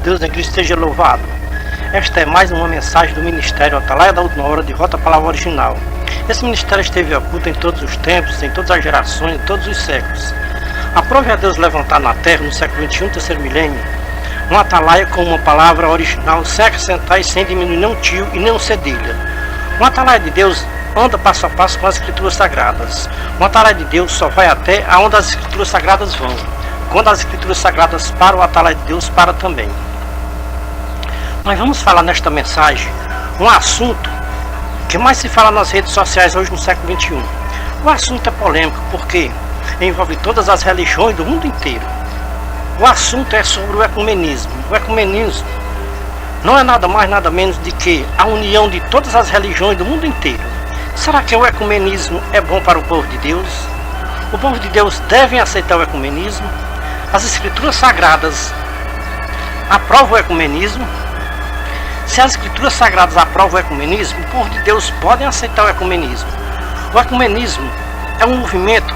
Deus em Cristo seja louvado. Esta é mais uma mensagem do Ministério Atalaia da Última Hora, de volta à palavra original. Esse ministério esteve oculto em todos os tempos, em todas as gerações, em todos os séculos. Aprove a Deus levantar na Terra, no século XXI, terceiro milênio, um atalaia com uma palavra original, sem acrescentar e sem diminuir nem um tio e nem um cedilha. Um atalaia de Deus anda passo a passo com as Escrituras Sagradas. Um atalaia de Deus só vai até aonde as Escrituras Sagradas vão. Quando as Escrituras Sagradas param, o atalaia de Deus para também. Nós vamos falar nesta mensagem um assunto que mais se fala nas redes sociais hoje no século XXI. O assunto é polêmico porque envolve todas as religiões do mundo inteiro. O assunto é sobre o ecumenismo. O ecumenismo não é nada mais, nada menos do que a união de todas as religiões do mundo inteiro. Será que o ecumenismo é bom para o povo de Deus? O povo de Deus deve aceitar o ecumenismo? As Escrituras Sagradas aprovam o ecumenismo? Se as Escrituras Sagradas aprovam o ecumenismo, o povo de Deus pode aceitar o ecumenismo. O ecumenismo é um movimento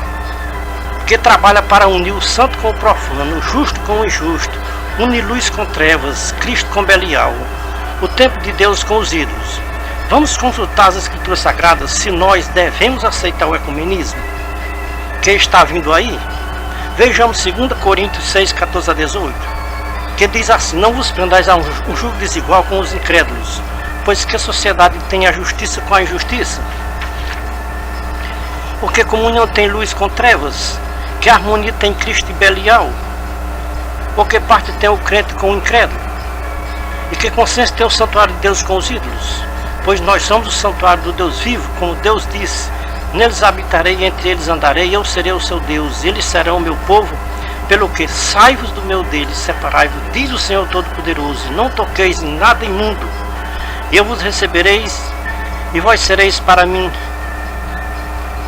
que trabalha para unir o santo com o profano, o justo com o injusto, unir luz com trevas, Cristo com Belial, o templo de Deus com os ídolos. Vamos consultar as Escrituras Sagradas se nós devemos aceitar o ecumenismo que está vindo aí? Vejamos 2 Coríntios 6, 14 a 18, que diz assim: não vos prendais a um jugo desigual com os incrédulos, pois que a sociedade tem a justiça com a injustiça? Porque comunhão tem luz com trevas? Que harmonia tem Cristo e Belial? Porque parte tem o crente com o incrédulo? E que consenso tem o santuário de Deus com os ídolos? Pois nós somos o santuário do Deus vivo, como Deus disse: neles habitarei, entre eles andarei, eu serei o seu Deus, e eles serão o meu povo. Pelo que sai-vos do meio deles, separai-vos, diz o Senhor Todo-Poderoso, não toqueis em nada imundo, e eu vos recebereis, e vós sereis para mim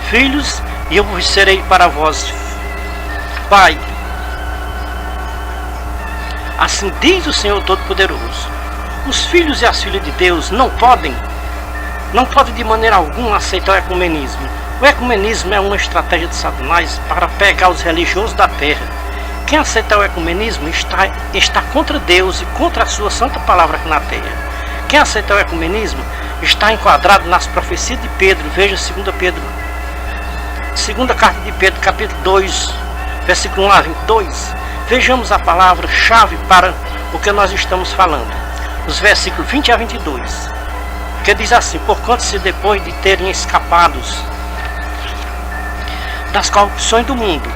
filhos, e eu vos serei para vós Pai. Assim diz o Senhor Todo-Poderoso. Os filhos e as filhas de Deus não podem de maneira alguma aceitar o ecumenismo. O ecumenismo é uma estratégia de Satanás para pegar os religiosos da terra. Quem aceitar o ecumenismo está contra Deus e contra a sua santa palavra aqui na terra. Quem aceitar o ecumenismo está enquadrado nas profecias de Pedro. Veja 2 carta de Pedro, capítulo 2, versículo 1 a 22. Vejamos a palavra-chave para o que nós estamos falando. Os versículos 20 a 22. Que diz assim: porquanto se depois de terem escapados das corrupções do mundo,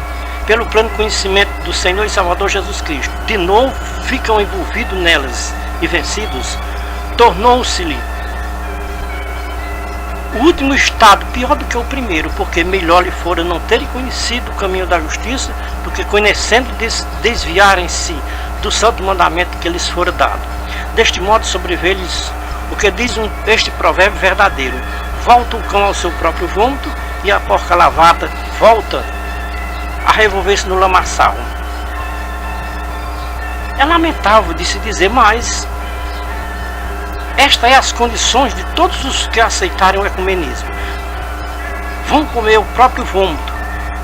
pelo pleno conhecimento do Senhor e Salvador Jesus Cristo, de novo ficam envolvidos nelas e vencidos, tornou-se-lhe o último estado pior do que o primeiro, porque melhor lhe fora não terem conhecido o caminho da justiça, do que conhecendo desviarem-se do santo mandamento que lhes fora dado. Deste modo sobreveio-lhes o que diz este provérbio verdadeiro: volta o cão ao seu próprio vômito, e a porca lavada volta a revolver-se no lamaçal. É lamentável de se dizer, mas esta é as condições de todos os que aceitarem o ecumenismo. Vão comer o próprio vômito,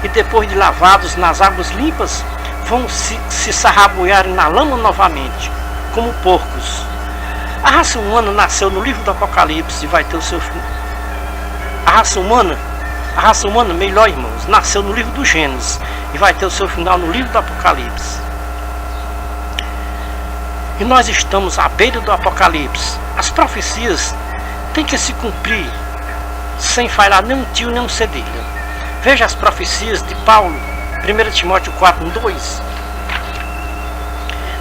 e depois de lavados nas águas limpas, vão se sarraboiarem na lama novamente, como porcos. A raça humana nasceu no livro do Apocalipse e vai ter o seu fim. A raça humana, melhor irmãos, nasceu no livro do Gênesis e vai ter o seu final no livro do Apocalipse. E nós estamos à beira do Apocalipse. As profecias têm que se cumprir sem falhar nem um tio nem um cedilha. Veja as profecias de Paulo, 1 Timóteo 4, 1, 2.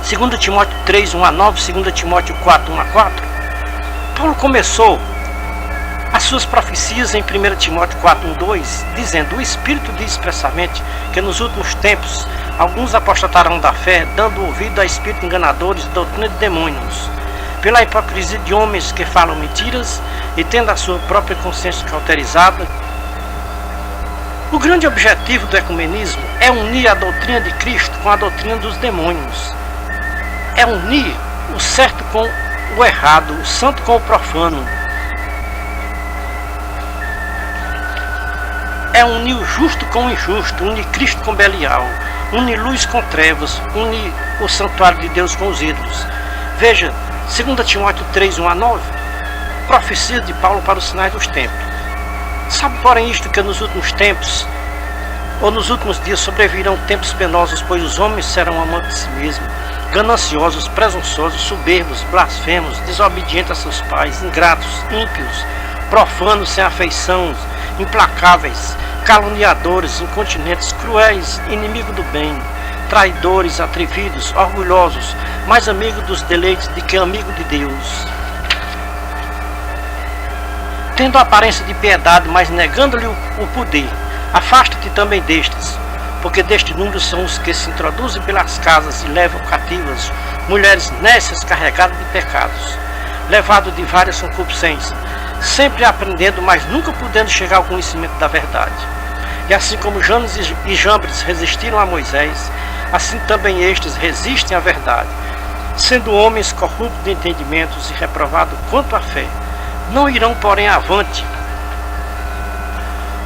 2 Timóteo 3, 1 a 9, 2 Timóteo 4, 1 a 4. Paulo começou as suas profecias em 1 Timóteo 4, 1, 2, dizendo: o Espírito diz expressamente que nos últimos tempos alguns apostatarão da fé, dando ouvido a espíritos enganadores e doutrina de demônios, pela hipocrisia de homens que falam mentiras e tendo a sua própria consciência cauterizada. O grande objetivo do ecumenismo é unir a doutrina de Cristo com a doutrina dos demônios. É unir o certo com o errado, o santo com o profano. É unir o justo com o injusto, unir Cristo com Belial, unir luz com trevas, unir o santuário de Deus com os ídolos. Veja, 2 Timóteo 3, 1 a 9, profecia de Paulo para os sinais dos tempos. Sabe, porém, isto que nos últimos tempos, ou nos últimos dias, sobrevirão tempos penosos, pois os homens serão amantes de si mesmos, gananciosos, presunçosos, soberbos, blasfemos, desobedientes a seus pais, ingratos, ímpios, profanos, sem afeição, implacáveis, caluniadores, incontinentes, cruéis, inimigos do bem, traidores, atrevidos, orgulhosos, mais amigos dos deleites do que amigo de Deus, tendo a aparência de piedade, mas negando-lhe o poder. Afasta-te também destes, porque deste número são os que se introduzem pelas casas e levam cativas mulheres nécias carregadas de pecados, levados de várias concupiscências, sempre aprendendo, mas nunca podendo chegar ao conhecimento da verdade. E assim como Janes e Jambres resistiram a Moisés, assim também estes resistem à verdade, sendo homens corruptos de entendimentos e reprovados quanto à fé. Não irão, porém, avante,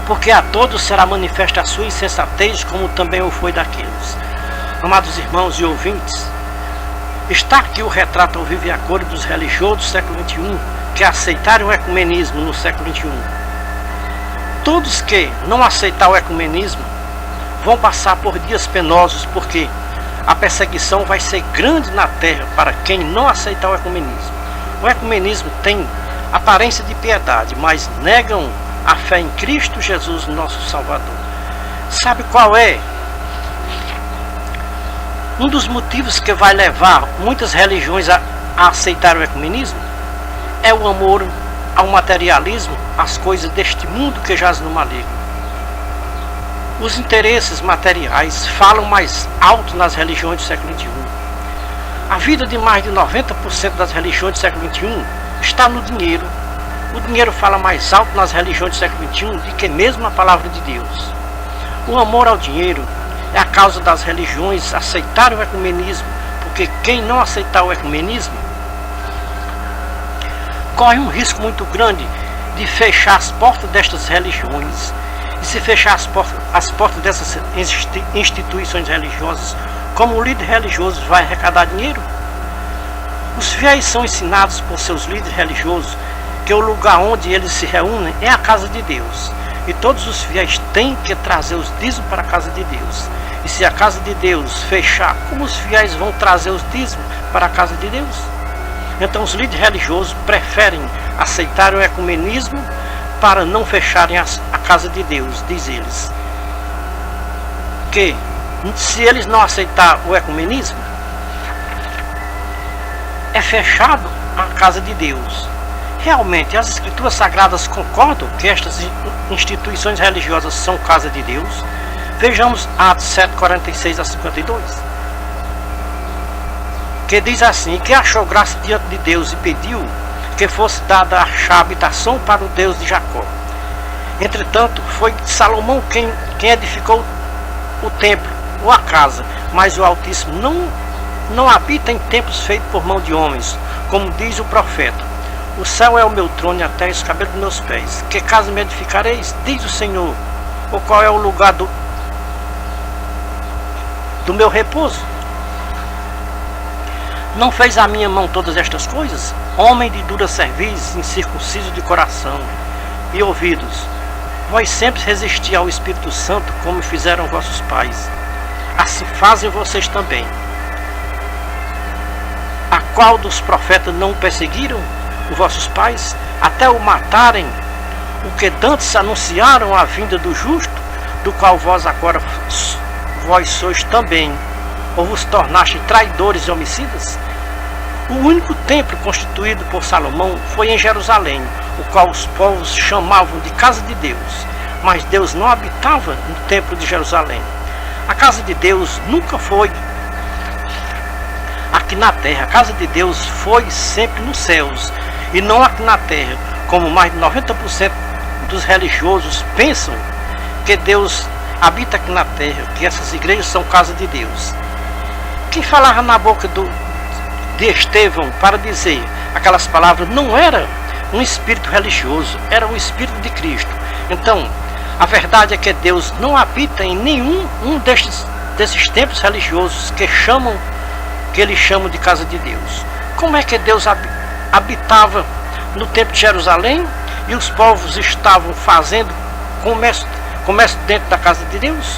porque a todos será manifesta a sua insensatez, como também o foi daqueles. Amados irmãos e ouvintes, está aqui o retrato ao vivo e a cor dos religiosos do século XXI, que aceitaram o ecumenismo no século XXI. Todos que não aceitar o ecumenismo vão passar por dias penosos, porque a perseguição vai ser grande na terra para quem não aceitar o ecumenismo. O ecumenismo tem aparência de piedade, mas negam a fé em Cristo Jesus, nosso Salvador. Sabe qual é um dos motivos que vai levar muitas religiões a aceitar o ecumenismo? É o amor ao materialismo, às coisas deste mundo que jaz no maligno. Os interesses materiais falam mais alto nas religiões do século XXI. A vida de mais de 90% das religiões do século XXI está no dinheiro. O dinheiro fala mais alto nas religiões do século XXI do que mesmo a palavra de Deus. O amor ao dinheiro é a causa das religiões aceitarem o ecumenismo, porque quem não aceitar o ecumenismo corre um risco muito grande de fechar as portas destas religiões. E se fechar as portas dessas instituições religiosas, como o líder religioso vai arrecadar dinheiro? Os fiéis são ensinados por seus líderes religiosos que o lugar onde eles se reúnem é a casa de Deus. E todos os fiéis têm que trazer os dízimos para a casa de Deus. E se a casa de Deus fechar, como os fiéis vão trazer os dízimos para a casa de Deus? Então os líderes religiosos preferem aceitar o ecumenismo para não fecharem a casa de Deus, diz eles. Que se eles não aceitar o ecumenismo, é fechado a casa de Deus. Realmente, as escrituras sagradas concordam que estas instituições religiosas são casa de Deus? Vejamos Atos 7, 46 a 52. Que diz assim: que achou graça diante de Deus e pediu que fosse dada a habitação para o Deus de Jacó. Entretanto, foi Salomão quem edificou o templo, ou a casa, mas o Altíssimo não habita em templos feitos por mão de homens, como diz o profeta. O céu é o meu trono e a terra os cabelos dos meus pés. Que casa me edificareis? Diz o Senhor. Ou qual é o lugar do meu repouso? Não fez a minha mão todas estas coisas? Homem de dura cerviz, incircunciso de coração e ouvidos, vós sempre resisti ao Espírito Santo, como fizeram vossos pais. Assim fazem vocês também. A qual dos profetas não perseguiram os vossos pais, até o matarem, o que dantes anunciaram a vinda do justo, do qual vós agora sois também, ou vos tornaste traidores e homicidas? O único templo constituído por Salomão foi em Jerusalém, o qual os povos chamavam de casa de Deus, mas Deus não habitava no templo de Jerusalém. A casa de Deus nunca foi aqui na terra. A casa de Deus foi sempre nos céus e não aqui na terra, como mais de 90% dos religiosos pensam que Deus habita aqui na terra, que essas igrejas são casa de Deus. Quem falava na boca de Estevão para dizer aquelas palavras não era um espírito religioso, era o Espírito de Cristo. Então, a verdade é que Deus não habita em nenhum desses templos religiosos que eles chamam de casa de Deus. Como é que Deus habitava no templo de Jerusalém e os povos estavam fazendo comércio dentro da casa de Deus?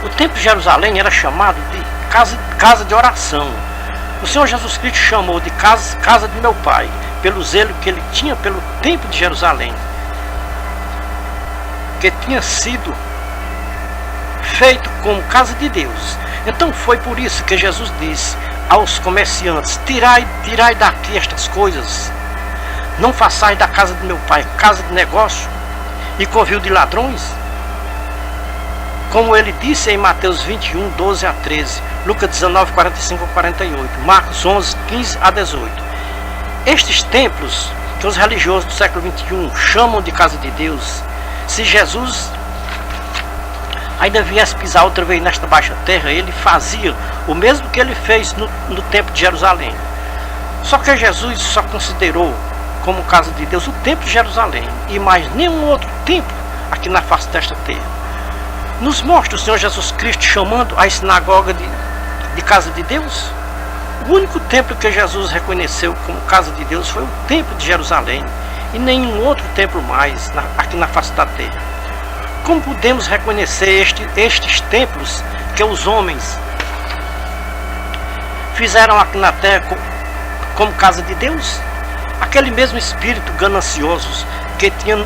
O templo de Jerusalém era chamado de casa de oração. O Senhor Jesus Cristo chamou de casa de meu Pai, pelo zelo que ele tinha pelo templo de Jerusalém, que tinha sido feito como casa de Deus. Então foi por isso que Jesus disse aos comerciantes: tirai daqui estas coisas, não façais da casa de meu Pai casa de negócio e covil de ladrões. Como ele disse em Mateus 21, 12 a 13, Lucas 19, 45 a 48, Marcos 11, 15 a 18. Estes templos que os religiosos do século 21 chamam de casa de Deus, se Jesus ainda viesse pisar outra vez nesta baixa terra, ele fazia o mesmo que ele fez no templo de Jerusalém. Só que Jesus só considerou como casa de Deus o templo de Jerusalém e mais nenhum outro templo aqui na face desta terra. Nos mostra o Senhor Jesus Cristo chamando a sinagoga de casa de Deus? O único templo que Jesus reconheceu como casa de Deus foi o templo de Jerusalém e nenhum outro templo mais aqui na face da terra. Como podemos reconhecer estes templos que os homens fizeram aqui na terra como casa de Deus? Aquele mesmo espírito ganancioso que tinha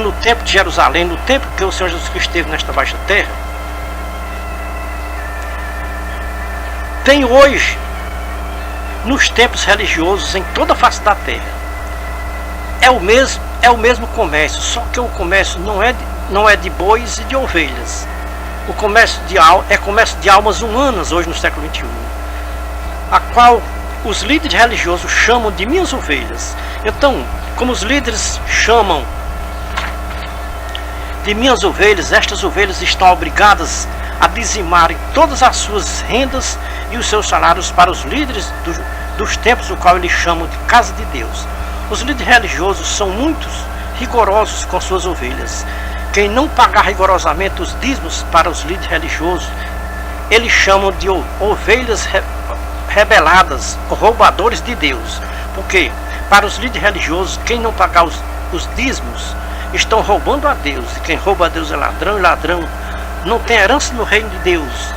no templo de Jerusalém, no templo que o Senhor Jesus Cristo esteve nesta baixa terra, tem hoje nos templos religiosos em toda a face da terra. É o mesmo comércio, só que o comércio não é de bois e de ovelhas. O comércio é comércio de almas humanas hoje no século XXI, a qual os líderes religiosos chamam de minhas ovelhas. Então, como os líderes chamam de minhas ovelhas, estas ovelhas estão obrigadas a dizimarem todas as suas rendas e os seus salários para os líderes dos templos, o qual eles chamam de casa de Deus. Os líderes religiosos são muito rigorosos com suas ovelhas. Quem não pagar rigorosamente os dízimos para os líderes religiosos, eles chamam de ovelhas rebeladas, roubadores de Deus. Porque para os líderes religiosos, quem não pagar os dízimos estão roubando a Deus, e quem rouba a Deus é ladrão, e ladrão não tem herança no reino de Deus.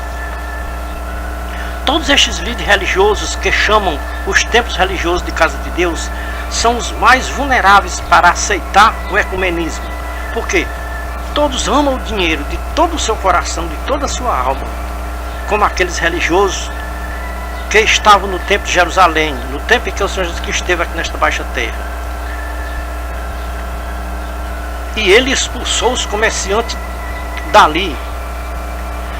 Todos estes líderes religiosos que chamam os templos religiosos de casa de Deus são os mais vulneráveis para aceitar o ecumenismo, porque todos amam o dinheiro de todo o seu coração, de toda a sua alma, como aqueles religiosos que estavam no templo de Jerusalém, no tempo em que o Senhor Jesus Cristo esteve aqui nesta baixa terra. E ele expulsou os comerciantes dali.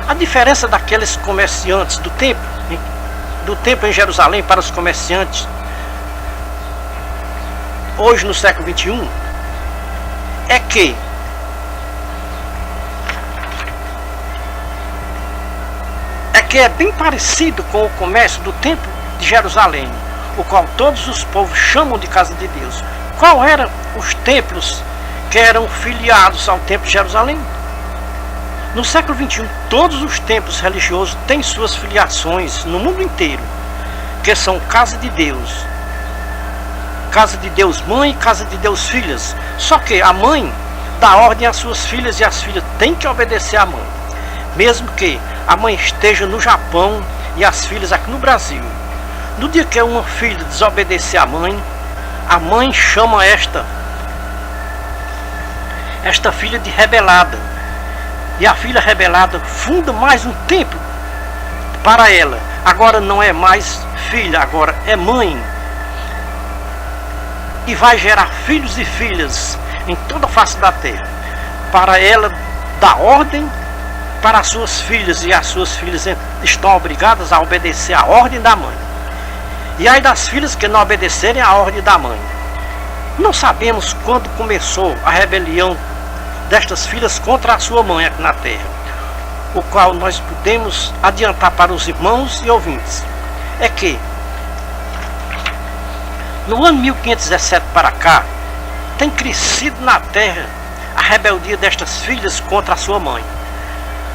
A diferença daqueles comerciantes do templo em Jerusalém para os comerciantes hoje no século XXI é que é bem parecido com o comércio do templo de Jerusalém, o qual todos os povos chamam de casa de Deus. Qual eram os templos que eram filiados ao templo de Jerusalém? No século XXI, todos os templos religiosos têm suas filiações no mundo inteiro, que são casa de Deus mãe e casa de Deus filhas. Só que a mãe dá ordem às suas filhas e as filhas têm que obedecer à mãe, mesmo que a mãe esteja no Japão e as filhas aqui no Brasil. No dia que uma filha desobedecer à mãe, a mãe chama esta filha de rebelada, e a filha rebelada funda mais um templo para ela. Agora não é mais filha, agora é mãe, e vai gerar filhos e filhas em toda a face da terra, para ela dar ordem para as suas filhas, e as suas filhas estão obrigadas a obedecer à ordem da mãe. E aí das filhas que não obedecerem à ordem da mãe. Não sabemos quando começou a rebelião destas filhas contra a sua mãe aqui na terra, o qual nós podemos adiantar para os irmãos e ouvintes, é que no ano 1517 para cá, tem crescido na terra a rebeldia destas filhas contra a sua mãe.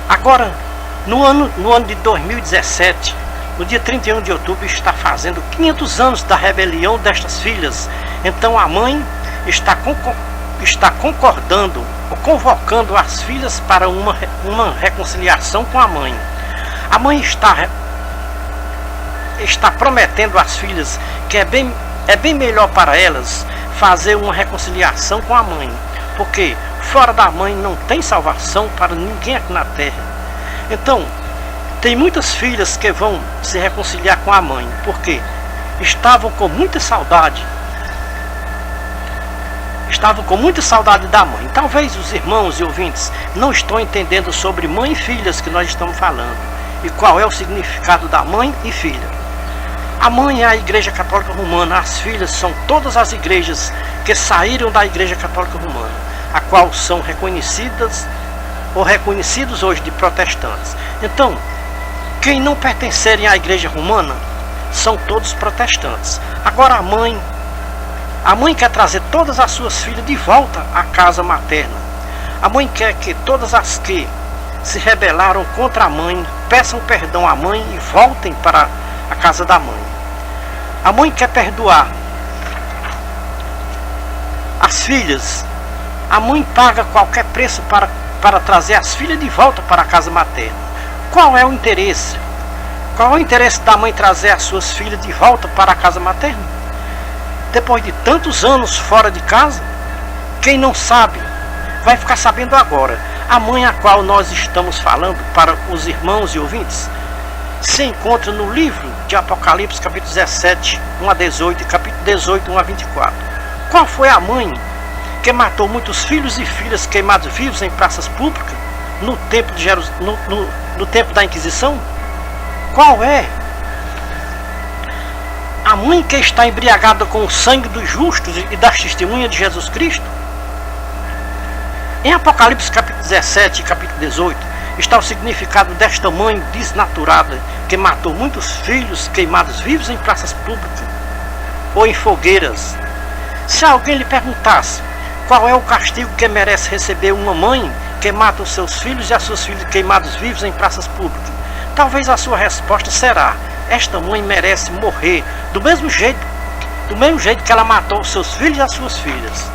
Agora, no ano de 2017, no dia 31 de outubro está fazendo 500 anos da rebelião destas filhas. Então a mãe está concordando ou convocando as filhas para uma reconciliação com a mãe. A mãe está prometendo às filhas que é bem melhor para elas fazer uma reconciliação com a mãe, porque fora da mãe não tem salvação para ninguém aqui na terra. Então, tem muitas filhas que vão se reconciliar com a mãe, porque estavam com muita saudade da mãe. Talvez os irmãos e ouvintes não estão entendendo sobre mãe e filhas que nós estamos falando, e qual é o significado da mãe e filha. A mãe é a Igreja Católica Romana, as filhas são todas as igrejas que saíram da Igreja Católica Romana, a qual são reconhecidas ou reconhecidos hoje de protestantes. Então, quem não pertencerem à Igreja Romana são todos protestantes. Agora a mãe quer trazer todas as suas filhas de volta à casa materna. A mãe quer que todas as que se rebelaram contra a mãe peçam perdão à mãe e voltem para a casa da mãe. A mãe quer perdoar as filhas. A mãe paga qualquer preço para trazer as filhas de volta para a casa materna. Qual é o interesse? Qual é o interesse da mãe trazer as suas filhas de volta para a casa materna? Depois de tantos anos fora de casa, quem não sabe, vai ficar sabendo agora. A mãe a qual nós estamos falando para os irmãos e ouvintes se encontra no livro de Apocalipse, capítulo 17, 1 a 18 e capítulo 18, 1 a 24. Qual foi a mãe que matou muitos filhos e filhas queimados vivos em praças públicas no tempo, no tempo da Inquisição? Qual é? A mãe que está embriagada com o sangue dos justos e das testemunhas de Jesus Cristo? Em Apocalipse capítulo 17 e capítulo 18 está o significado desta mãe desnaturada que matou muitos filhos queimados vivos em praças públicas ou em fogueiras. Se alguém lhe perguntasse qual é o castigo que merece receber uma mãe que mata os seus filhos e as suas filhas queimados vivos em praças públicas, talvez a sua resposta será: esta mãe merece morrer do mesmo jeito que ela matou os seus filhos e as suas filhas.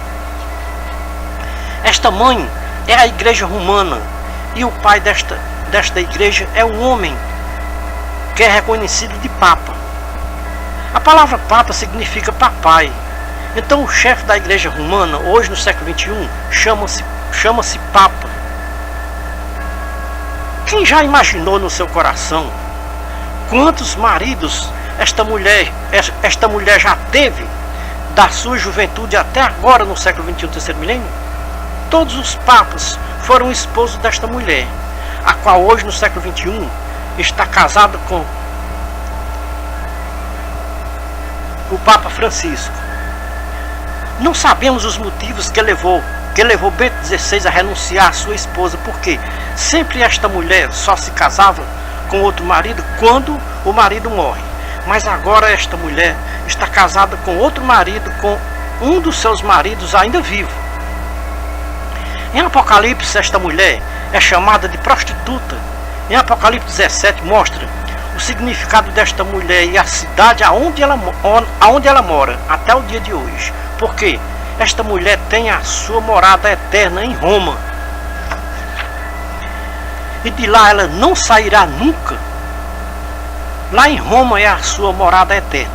Esta mãe é a Igreja Romana, e o pai desta igreja é um homem que é reconhecido de Papa. A palavra Papa significa papai. Então o chefe da Igreja Romana, hoje no século XXI, chama-se Papa. Quem já imaginou no seu coração quantos maridos esta mulher já teve da sua juventude até agora no século XXI, terceiro milênio? Todos os papas foram esposos desta mulher, a qual hoje no século XXI está casada com o Papa Francisco. Não sabemos os motivos que levou Bento XVI a renunciar à sua esposa, porque sempre esta mulher só se casava com outro marido quando o marido morre. Mas agora esta mulher está casada com outro marido, com um dos seus maridos ainda vivo. Em Apocalipse, esta mulher é chamada de prostituta. Em Apocalipse 17 mostra o significado desta mulher e a cidade aonde ela mora até o dia de hoje. Porque esta mulher tem a sua morada eterna em Roma. E de lá ela não sairá nunca. Lá em Roma é a sua morada eterna.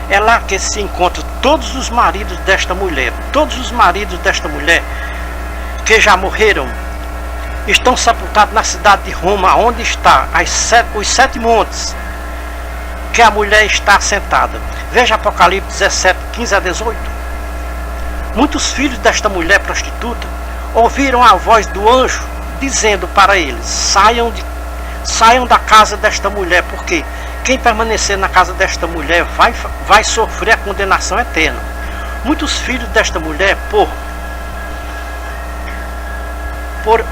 É lá que se encontram todos os maridos desta mulher. Todos os maridos desta mulher que já morreram estão sepultados na cidade de Roma, onde está os 7 montes que a mulher está assentada. Veja Apocalipse 17, 15 a 18. Muitos filhos desta mulher prostituta ouviram a voz do anjo dizendo para eles: saiam da casa desta mulher, porque quem permanecer na casa desta mulher vai sofrer a condenação eterna. Muitos filhos desta mulher, por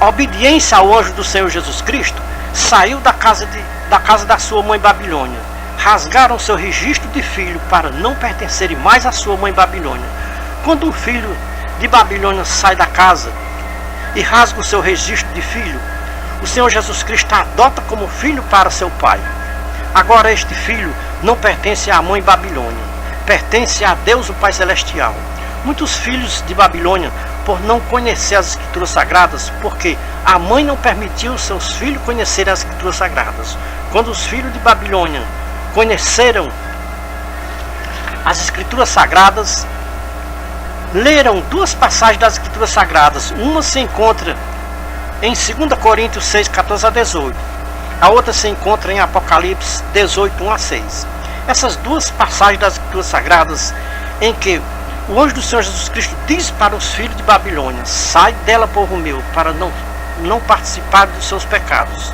obediência ao anjo do Senhor Jesus Cristo, saiu da casa da sua mãe Babilônia. Rasgaram seu registro de filho para não pertencerem mais à sua mãe Babilônia. Quando um filho de Babilônia sai da casa e rasga o seu registro de filho, o Senhor Jesus Cristo a adota como filho para seu pai. Agora este filho não pertence à mãe Babilônia, pertence a Deus, o Pai Celestial. Muitos filhos de Babilônia, por não conhecer as Escrituras Sagradas, porque a mãe não permitiu seus filhos conhecerem as Escrituras Sagradas. Quando os filhos de Babilônia conheceram as Escrituras Sagradas, leram duas passagens das Escrituras Sagradas. Uma se encontra em 2 Coríntios 6, 14 a 18. A outra se encontra em Apocalipse 18, 1 a 6. Essas duas passagens das Escrituras Sagradas, em que o anjo do Senhor Jesus Cristo diz para os filhos de Babilônia: sai dela, povo meu, para não participar dos seus pecados.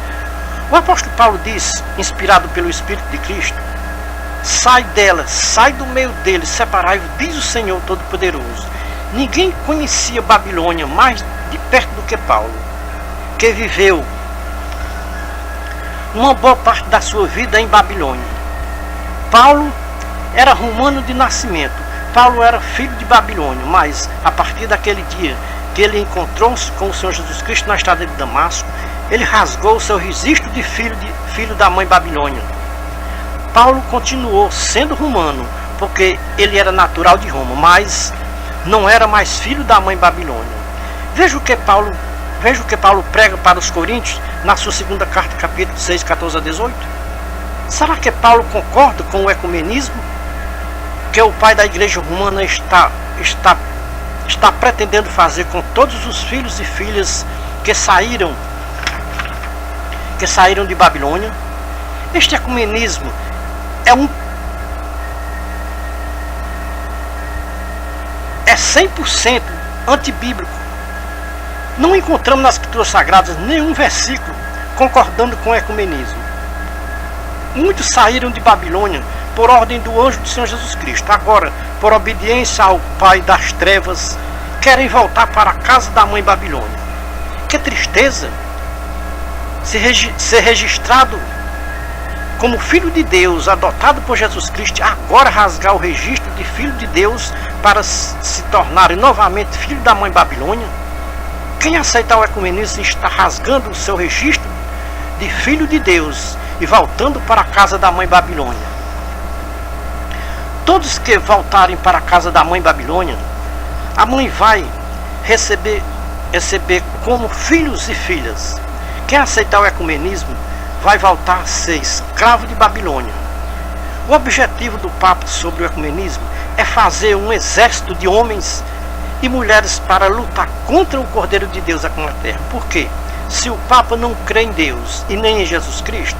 O apóstolo Paulo diz, inspirado pelo Espírito de Cristo: sai dela, sai do meio deles, separai-vos, diz o Senhor Todo-Poderoso. Ninguém conhecia Babilônia mais de perto do que Paulo, que viveu uma boa parte da sua vida em Babilônia. Paulo era romano de nascimento. Paulo era filho de Babilônia, mas a partir daquele dia que ele encontrou-se com o Senhor Jesus Cristo na estrada de Damasco, ele rasgou o seu registro de filho da mãe Babilônia. Paulo continuou sendo romano, porque ele era natural de Roma, mas não era mais filho da mãe Babilônia. Veja o que Paulo prega para os Coríntios na sua segunda carta, capítulo 6, 14 a 18. Será que Paulo concorda com o ecumenismo que o pai da igreja romana está pretendendo fazer com todos os filhos e filhas que saíram de Babilônia? Este ecumenismo é 100% antibíblico. Não encontramos nas Escrituras Sagradas nenhum versículo concordando com o ecumenismo. Muitos saíram de Babilônia por ordem do anjo do Senhor Jesus Cristo. Agora, por obediência ao pai das trevas, querem voltar para a casa da mãe Babilônia. Que tristeza ser registrado como filho de Deus, adotado por Jesus Cristo, agora rasgar o registro de filho de Deus para se tornarem novamente filho da mãe Babilônia. Quem aceitar o ecumenismo está rasgando o seu registro de filho de Deus e voltando para a casa da mãe Babilônia. Todos que voltarem para a casa da mãe Babilônia, a mãe vai receber como filhos e filhas. Quem aceitar o ecumenismo vai voltar a ser escravo de Babilônia. O objetivo do Papa sobre o ecumenismo é fazer um exército de homens e mulheres para lutar contra o Cordeiro de Deus aqui na terra. Por quê? Se o Papa não crê em Deus e nem em Jesus Cristo,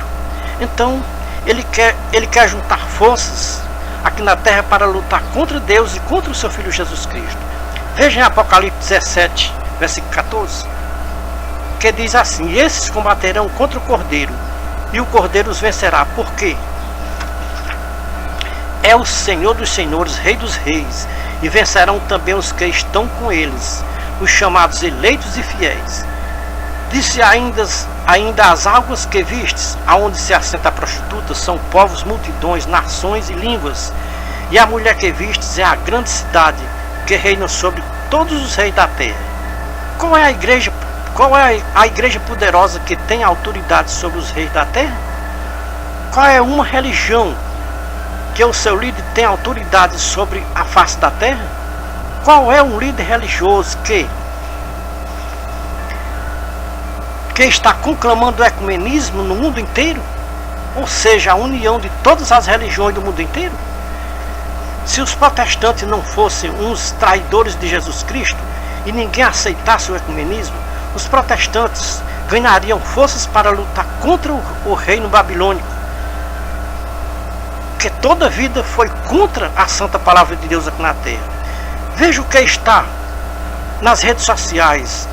então ele quer juntar forças aqui na terra para lutar contra Deus e contra o seu Filho Jesus Cristo. Veja em Apocalipse 17, versículo 14, que diz assim: esses combaterão contra o Cordeiro, e o Cordeiro os vencerá. Por quê? É o Senhor dos senhores, Rei dos reis, e vencerão também os que estão com eles, os chamados eleitos e fiéis. Disse ainda as águas que vistes, aonde se assenta a prostituta, são povos, multidões, nações e línguas. E a mulher que vistes é a grande cidade, que reina sobre todos os reis da terra. Qual é a igreja poderosa que tem autoridade sobre os reis da terra? Qual é uma religião que o seu líder tem autoridade sobre a face da terra? Qual é um líder religioso que está conclamando o ecumenismo no mundo inteiro? Ou seja, a união de todas as religiões do mundo inteiro? Se os protestantes não fossem uns traidores de Jesus Cristo e ninguém aceitasse o ecumenismo, os protestantes ganhariam forças para lutar contra o reino babilônico, que toda a vida foi contra a santa palavra de Deus aqui na terra. Veja o que está nas redes sociais,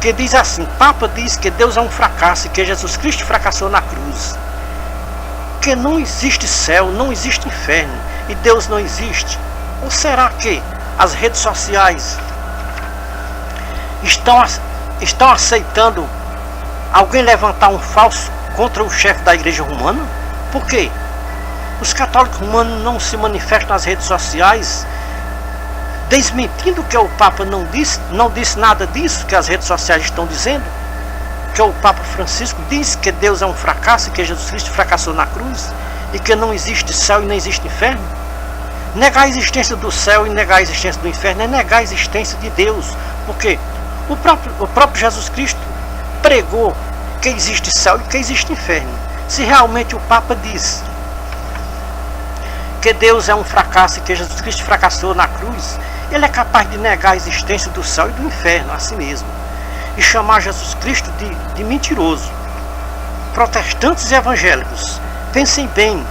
que diz assim: Papa diz que Deus é um fracasso e que Jesus Cristo fracassou na cruz, que não existe céu, não existe inferno e Deus não existe. Ou será que as redes sociais estão aceitando alguém levantar um falso contra o chefe da igreja romana? Por quê? Os católicos romanos não se manifestam nas redes sociais desmentindo que o Papa não disse nada disso que as redes sociais estão dizendo? que o Papa Francisco diz que Deus é um fracasso e que Jesus Cristo fracassou na cruz e que não existe céu e nem existe inferno? Negar a existência do céu e negar a existência do inferno é negar a existência de Deus, porque o próprio Jesus Cristo pregou que existe céu e que existe inferno. Se realmente o Papa diz que Deus é um fracasso e que Jesus Cristo fracassou na cruz, ele é capaz de negar a existência do céu e do inferno a si mesmo e chamar Jesus Cristo de mentiroso. Protestantes e evangélicos, pensem bem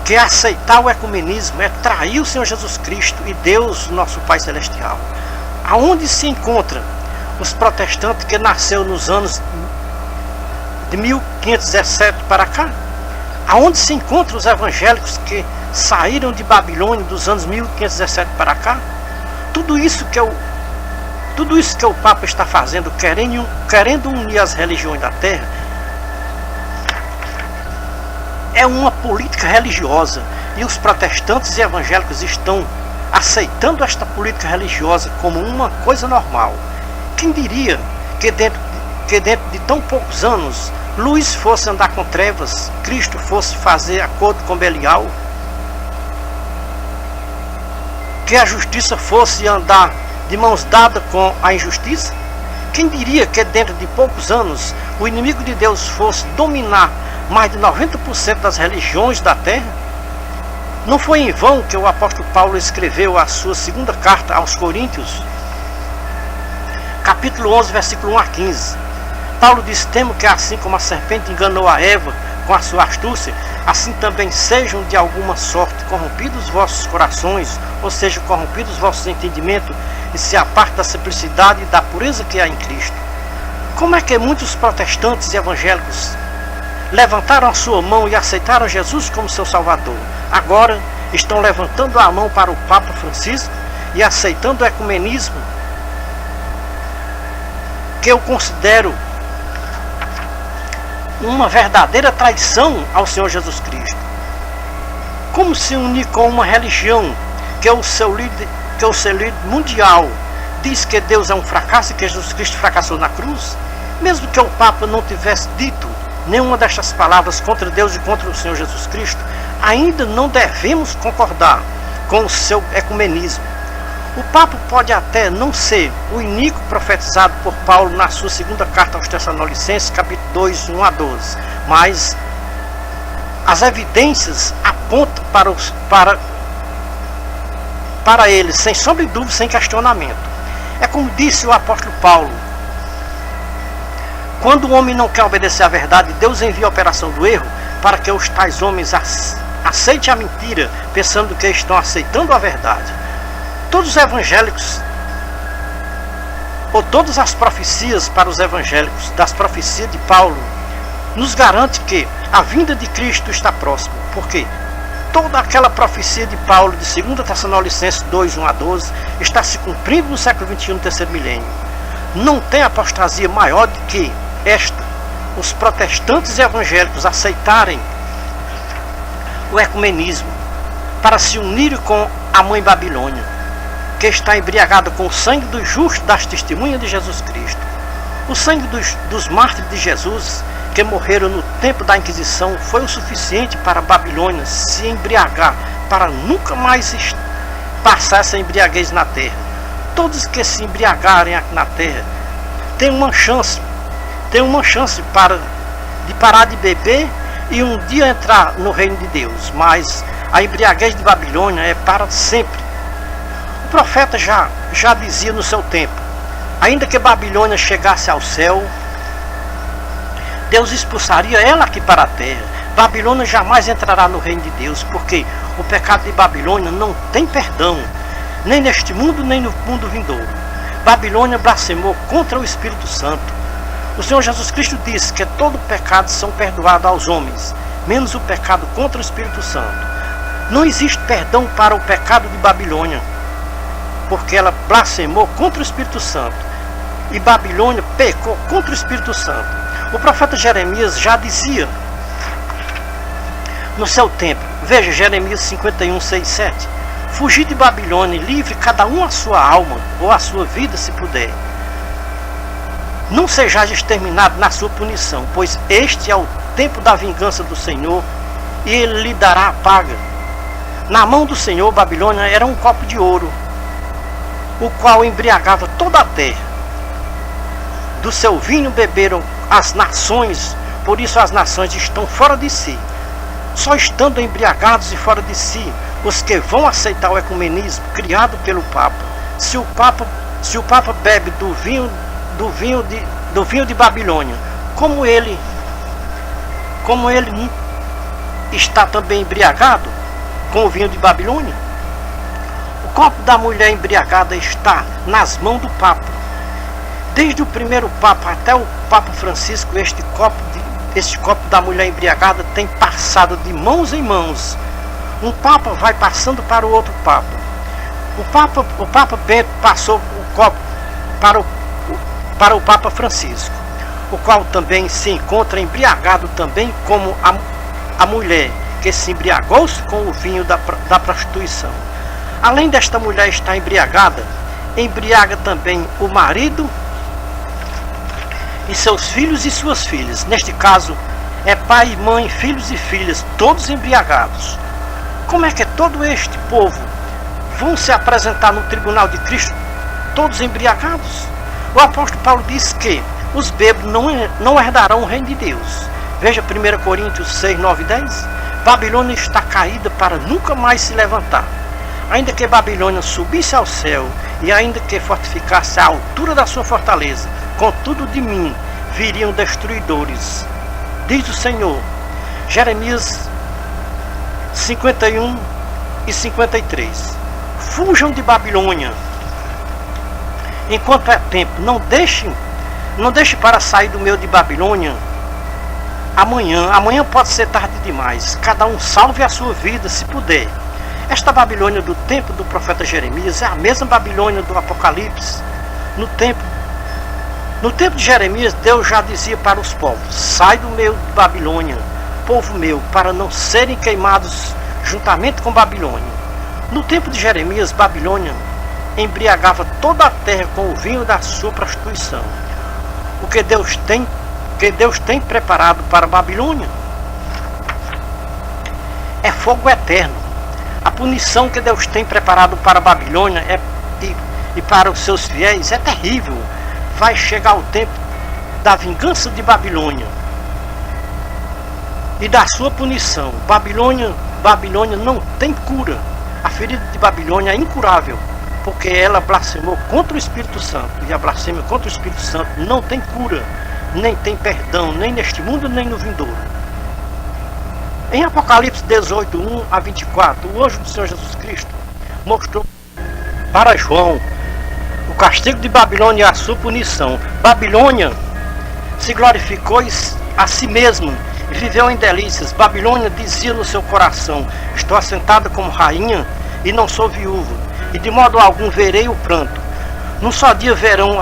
que aceitar o ecumenismo é trair o Senhor Jesus Cristo e Deus, nosso Pai Celestial. Aonde se encontra os protestantes que nasceu nos anos de 1517 para cá? Aonde se encontram os evangélicos que saíram de Babilônia dos anos 1517 para cá? Tudo isso que o Papa está fazendo, querendo unir as religiões da terra, é uma política religiosa, e os protestantes e evangélicos estão aceitando esta política religiosa como uma coisa normal. Quem diria que dentro de tão poucos anos luz fosse andar com trevas, Cristo fosse fazer acordo com Belial, que a justiça fosse andar de mãos dadas com a injustiça? Quem diria que dentro de poucos anos o inimigo de Deus fosse dominar mais de 90% das religiões da terra? Não foi em vão que o apóstolo Paulo escreveu a sua segunda carta aos Coríntios, capítulo 11, versículo 1 a 15. Paulo diz: temo que assim como a serpente enganou a Eva com a sua astúcia, assim também sejam de alguma sorte corrompidos vossos corações, ou seja, corrompidos vossos entendimentos, e se aparte da simplicidade e da pureza que há em Cristo. Como é que muitos protestantes e evangélicos levantaram a sua mão e aceitaram Jesus como seu Salvador, agora estão levantando a mão para o Papa Francisco e aceitando o ecumenismo, que eu considero uma verdadeira traição ao Senhor Jesus Cristo? Como se unir com uma religião que o seu líder mundial diz que Deus é um fracasso e que Jesus Cristo fracassou na cruz? Mesmo que o Papa não tivesse dito nenhuma destas palavras contra Deus e contra o Senhor Jesus Cristo, ainda não devemos concordar com o seu ecumenismo. O Papa pode até não ser o iníquo profetizado por Paulo na sua segunda carta aos Tessalonicenses, capítulo 2, 1 a 12, mas as evidências apontam para ele, sem sombra de dúvida, sem questionamento. É como disse o apóstolo Paulo: quando o homem não quer obedecer à verdade, Deus envia a operação do erro para que os tais homens aceitem a mentira, pensando que estão aceitando a verdade. Todos os evangélicos, ou todas as profecias para os evangélicos das profecias de Paulo, nos garante que a vinda de Cristo está próxima, porque toda aquela profecia de Paulo de 2 Tessalonicenses 2, 1 a 12 está se cumprindo no século XXI, no terceiro milênio. Não tem apostasia maior do que esta: os protestantes e evangélicos aceitarem o ecumenismo para se unirem com a mãe Babilônia, que está embriagada com o sangue dos justos, das testemunhas de Jesus Cristo. O sangue dos mártires de Jesus, que morreram no tempo da Inquisição, foi o suficiente para a Babilônia se embriagar, para nunca mais passar essa embriaguez na terra. Todos que se embriagarem aqui na terra têm uma chance de parar de beber e um dia entrar no reino de Deus, mas a embriaguez de Babilônia é para sempre. O profeta já dizia no seu tempo: ainda que Babilônia chegasse ao céu, Deus expulsaria ela aqui para a terra. Babilônia jamais entrará no reino de Deus, porque o pecado de Babilônia não tem perdão, nem neste mundo, nem no mundo vindouro. Babilônia blasfemou contra o Espírito Santo. O Senhor Jesus Cristo disse que todo pecado são perdoados aos homens, menos o pecado contra o Espírito Santo. Não existe perdão para o pecado de Babilônia, porque ela blasfemou contra o Espírito Santo, e Babilônia pecou contra o Espírito Santo. O profeta Jeremias já dizia no seu tempo, veja Jeremias 51, 6, 7: fugir de Babilônia, livre cada um a sua alma, ou a sua vida, se puder. não sejais exterminado na sua punição, pois este é o tempo da vingança do Senhor, e ele lhe dará a paga. Na mão do Senhor, Babilônia era um copo de ouro, o qual embriagava toda a terra. Do seu vinho beberam as nações, por isso as nações estão fora de si. Só estando embriagados e fora de si, os que vão aceitar o ecumenismo criado pelo Papa. Se o Papa bebe do vinho de Babilônia, como ele está também embriagado com o vinho de Babilônia? O copo da mulher embriagada está nas mãos do Papa. Desde o primeiro Papa até o Papa Francisco, este copo da mulher embriagada tem passado de mãos em mãos. Um Papa vai passando para o outro Papa. O Papa Bento passou o copo para o Papa Francisco, o qual também se encontra embriagado também como a mulher que se embriagou-se com o vinho da prostituição. Além desta mulher estar embriagada, embriaga também o marido e seus filhos e suas filhas. Neste caso, é pai, mãe, filhos e filhas, todos embriagados. Como é que todo este povo vão se apresentar no tribunal de Cristo, todos embriagados? O apóstolo Paulo diz que os bêbados não herdarão o reino de Deus. Veja 1 Coríntios 6, 9 e 10. Babilônia está caída para nunca mais se levantar. Ainda que Babilônia subisse ao céu, e ainda que fortificasse a altura da sua fortaleza, contudo de mim viriam destruidores, diz o Senhor. Jeremias 51 e 53. Fujam de Babilônia enquanto é tempo. Não deixe para sair do meio de Babilônia amanhã pode ser tarde demais. Cada um salve a sua vida se puder. Esta Babilônia do tempo do profeta Jeremias é a mesma Babilônia do Apocalipse. No tempo de Jeremias, Deus já dizia para os povos: sai do meio de Babilônia, povo meu, para não serem queimados juntamente com Babilônia. No tempo de Jeremias, Babilônia embriagava toda a terra com o vinho da sua prostituição. O que Deus tem preparado para Babilônia é fogo eterno. A punição que Deus tem preparado para Babilônia e para os seus fiéis é terrível. Vai chegar o tempo da vingança de Babilônia e da sua punição. Babilônia não tem cura. A ferida de Babilônia é incurável, porque ela blasfemou contra o Espírito Santo. E a blasfêmia contra o Espírito Santo não tem cura, nem tem perdão, nem neste mundo, nem no vindouro. Em Apocalipse 18, 1 a 24, o anjo do Senhor Jesus Cristo mostrou para João o castigo de Babilônia e a sua punição. Babilônia se glorificou a si mesma e viveu em delícias. Babilônia dizia no seu coração: estou assentada como rainha e não sou viúva, e de modo algum verei o pranto. Num só dia virão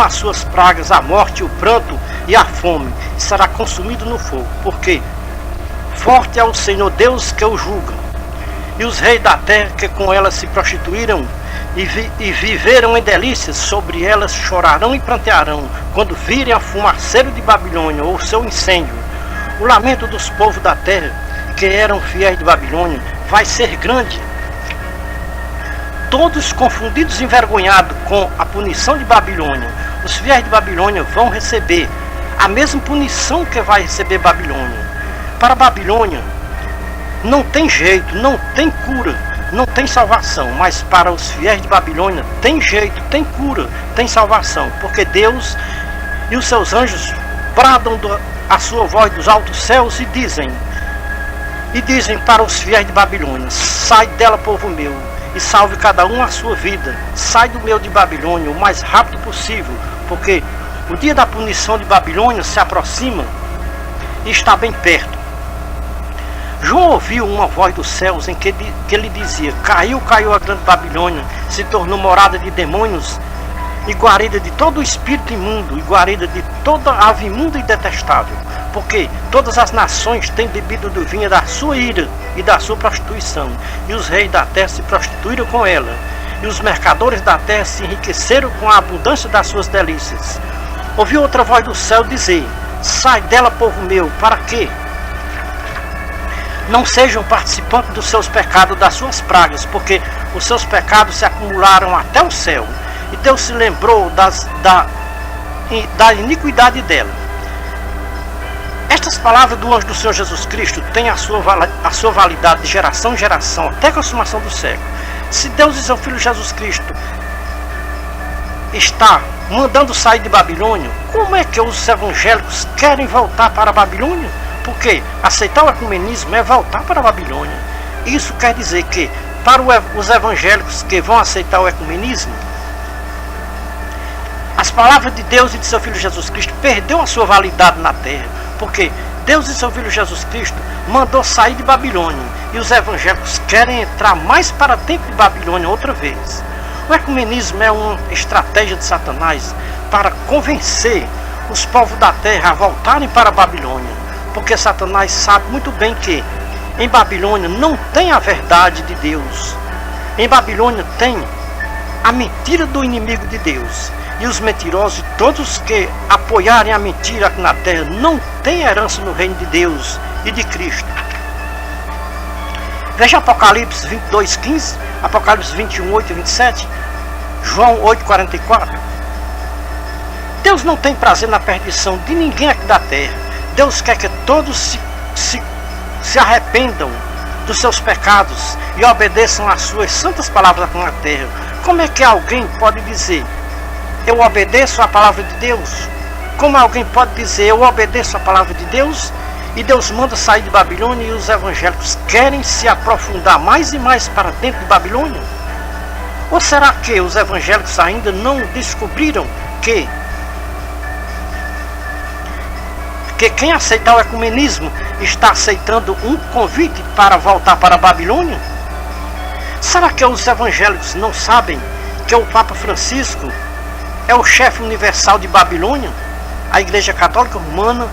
as suas pragas, a morte, o pranto e a fome, e será consumido no fogo, porque forte é o Senhor Deus que o julga. E os reis da terra que com ela se prostituíram e viveram em delícias, sobre elas chorarão e prantearão, quando virem a fumaceira de Babilônia ou seu incêndio. O lamento dos povos da terra, que eram fiéis de Babilônia, vai ser grande. Todos confundidos e envergonhados com a punição de Babilônia, os fiéis de Babilônia vão receber a mesma punição que vai receber Babilônia. Para Babilônia não tem jeito, não tem cura, não tem salvação, mas para os fiéis de Babilônia tem jeito, tem cura, tem salvação, porque Deus e os seus anjos bradam a sua voz dos altos céus e dizem para os fiéis de Babilônia: sai dela, povo meu, e salve cada um a sua vida. Sai do meio de Babilônia o mais rápido possível, porque o dia da punição de Babilônia se aproxima e está bem perto. João ouviu uma voz dos céus em que ele dizia: caiu a grande Babilônia, se tornou morada de demônios e guarida de todo o espírito imundo, e guarida de toda ave imunda e detestável, porque todas as nações têm bebido do vinho da sua ira e da sua prostituição, e os reis da terra se prostituíram com ela, e os mercadores da terra se enriqueceram com a abundância das suas delícias. ouviu outra voz do céu dizer: sai dela, povo meu, para que não sejam participantes dos seus pecados, das suas pragas, porque os seus pecados se acumularam até o céu, e Deus se lembrou da iniquidade dela. Estas palavras do anjo do Senhor Jesus Cristo têm a sua validade de geração em geração, até a consumação do século. Se Deus e seu Filho Jesus Cristo está mandando sair de Babilônia, como é que os evangélicos querem voltar para a Babilônia? Porque aceitar o ecumenismo é voltar para a Babilônia. Isso quer dizer que, para os evangélicos que vão aceitar o ecumenismo, as palavras de Deus e de seu Filho Jesus Cristo perdeu a sua validade na terra, porque Deus e seu Filho Jesus Cristo mandou sair de Babilônia, e os evangélicos querem entrar mais para dentro de Babilônia outra vez. O ecumenismo é uma estratégia de Satanás para convencer os povos da terra a voltarem para a Babilônia, porque Satanás sabe muito bem que em Babilônia não tem a verdade de Deus. Em Babilônia tem a mentira do inimigo de Deus. E os mentirosos, todos que apoiarem a mentira aqui na terra, não têm herança no reino de Deus e de Cristo. Veja Apocalipse 22:15, Apocalipse 21:8 e 27, João 8:44. Deus não tem prazer na perdição de ninguém aqui da terra. Deus quer que todos se arrependam dos seus pecados e obedeçam às suas santas palavras aqui na terra. Como é que alguém pode dizer: eu obedeço a palavra de Deus? Como alguém pode dizer: eu obedeço a palavra de Deus? E Deus manda sair de Babilônia, e os evangélicos querem se aprofundar mais e mais para dentro de Babilônia? Ou será que os evangélicos ainda não descobriram que quem aceitar o ecumenismo está aceitando um convite para voltar para a Babilônia? Será que os evangélicos não sabem que o Papa Francisco é o chefe universal de Babilônia? A Igreja Católica Romana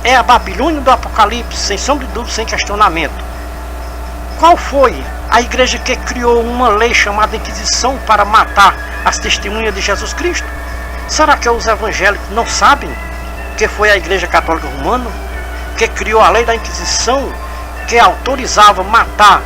é a Babilônia do Apocalipse, sem sombra de dúvida, sem questionamento. Qual foi a igreja que criou uma lei chamada Inquisição para matar as testemunhas de Jesus Cristo? Será que os evangélicos não sabem que foi a Igreja Católica Romana que criou a lei da Inquisição, que autorizava matar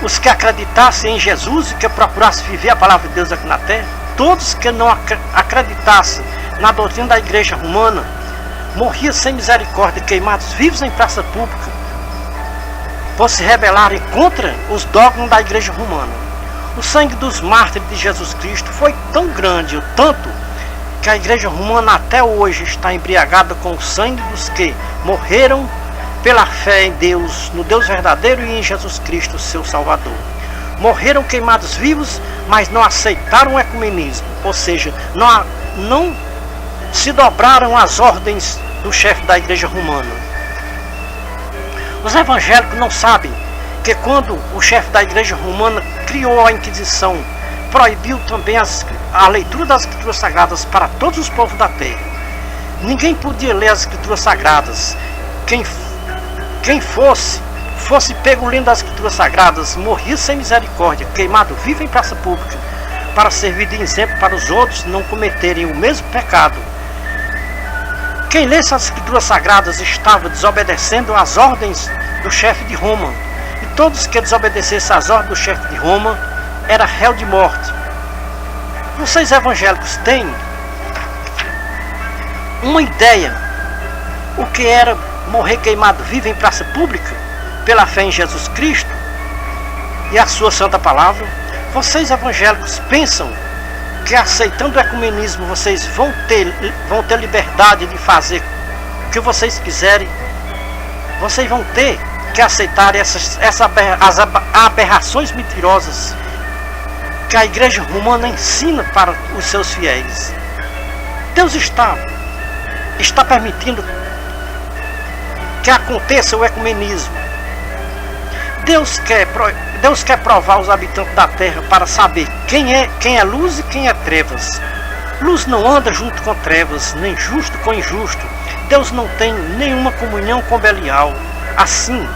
os que acreditassem em Jesus e que procurassem viver a palavra de Deus aqui na terra? Todos que não acreditassem na doutrina da Igreja Romana morriam sem misericórdia, queimados vivos em praça pública, por se rebelarem contra os dogmas da Igreja Romana. O sangue dos mártires de Jesus Cristo foi tão grande, tanto que a Igreja Romana até hoje está embriagada com o sangue dos que morreram pela fé em Deus, no Deus verdadeiro e em Jesus Cristo, seu Salvador. Morreram queimados vivos, mas não aceitaram o ecumenismo, ou seja, não se dobraram às ordens do chefe da Igreja Romana. Os evangélicos não sabem que quando o chefe da Igreja Romana criou a Inquisição, proibiu também a leitura das Escrituras Sagradas para todos os povos da terra. Ninguém podia ler as Escrituras Sagradas. Quem fosse pego lendo as Escrituras Sagradas, morria sem misericórdia, queimado vivo em praça pública, para servir de exemplo para os outros não cometerem o mesmo pecado. Quem lesse as Escrituras Sagradas estava desobedecendo às ordens do chefe de Roma, e todos que desobedecessem às ordens do chefe de Roma era réu de morte. Vocês evangélicos têm uma ideia o que era morrer queimado vivo em praça pública pela fé em Jesus Cristo e a sua santa palavra? Vocês evangélicos pensam que aceitando o ecumenismo vocês vão ter liberdade de fazer o que vocês quiserem? Vocês vão ter que aceitar as aberrações mentirosas que a Igreja Romana ensina para os seus fiéis. Deus está permitindo que aconteça o ecumenismo. Deus quer provar os habitantes da terra para saber quem é luz e quem é trevas. Luz não anda junto com trevas, nem justo com injusto. Deus não tem nenhuma comunhão com Belial. Assim,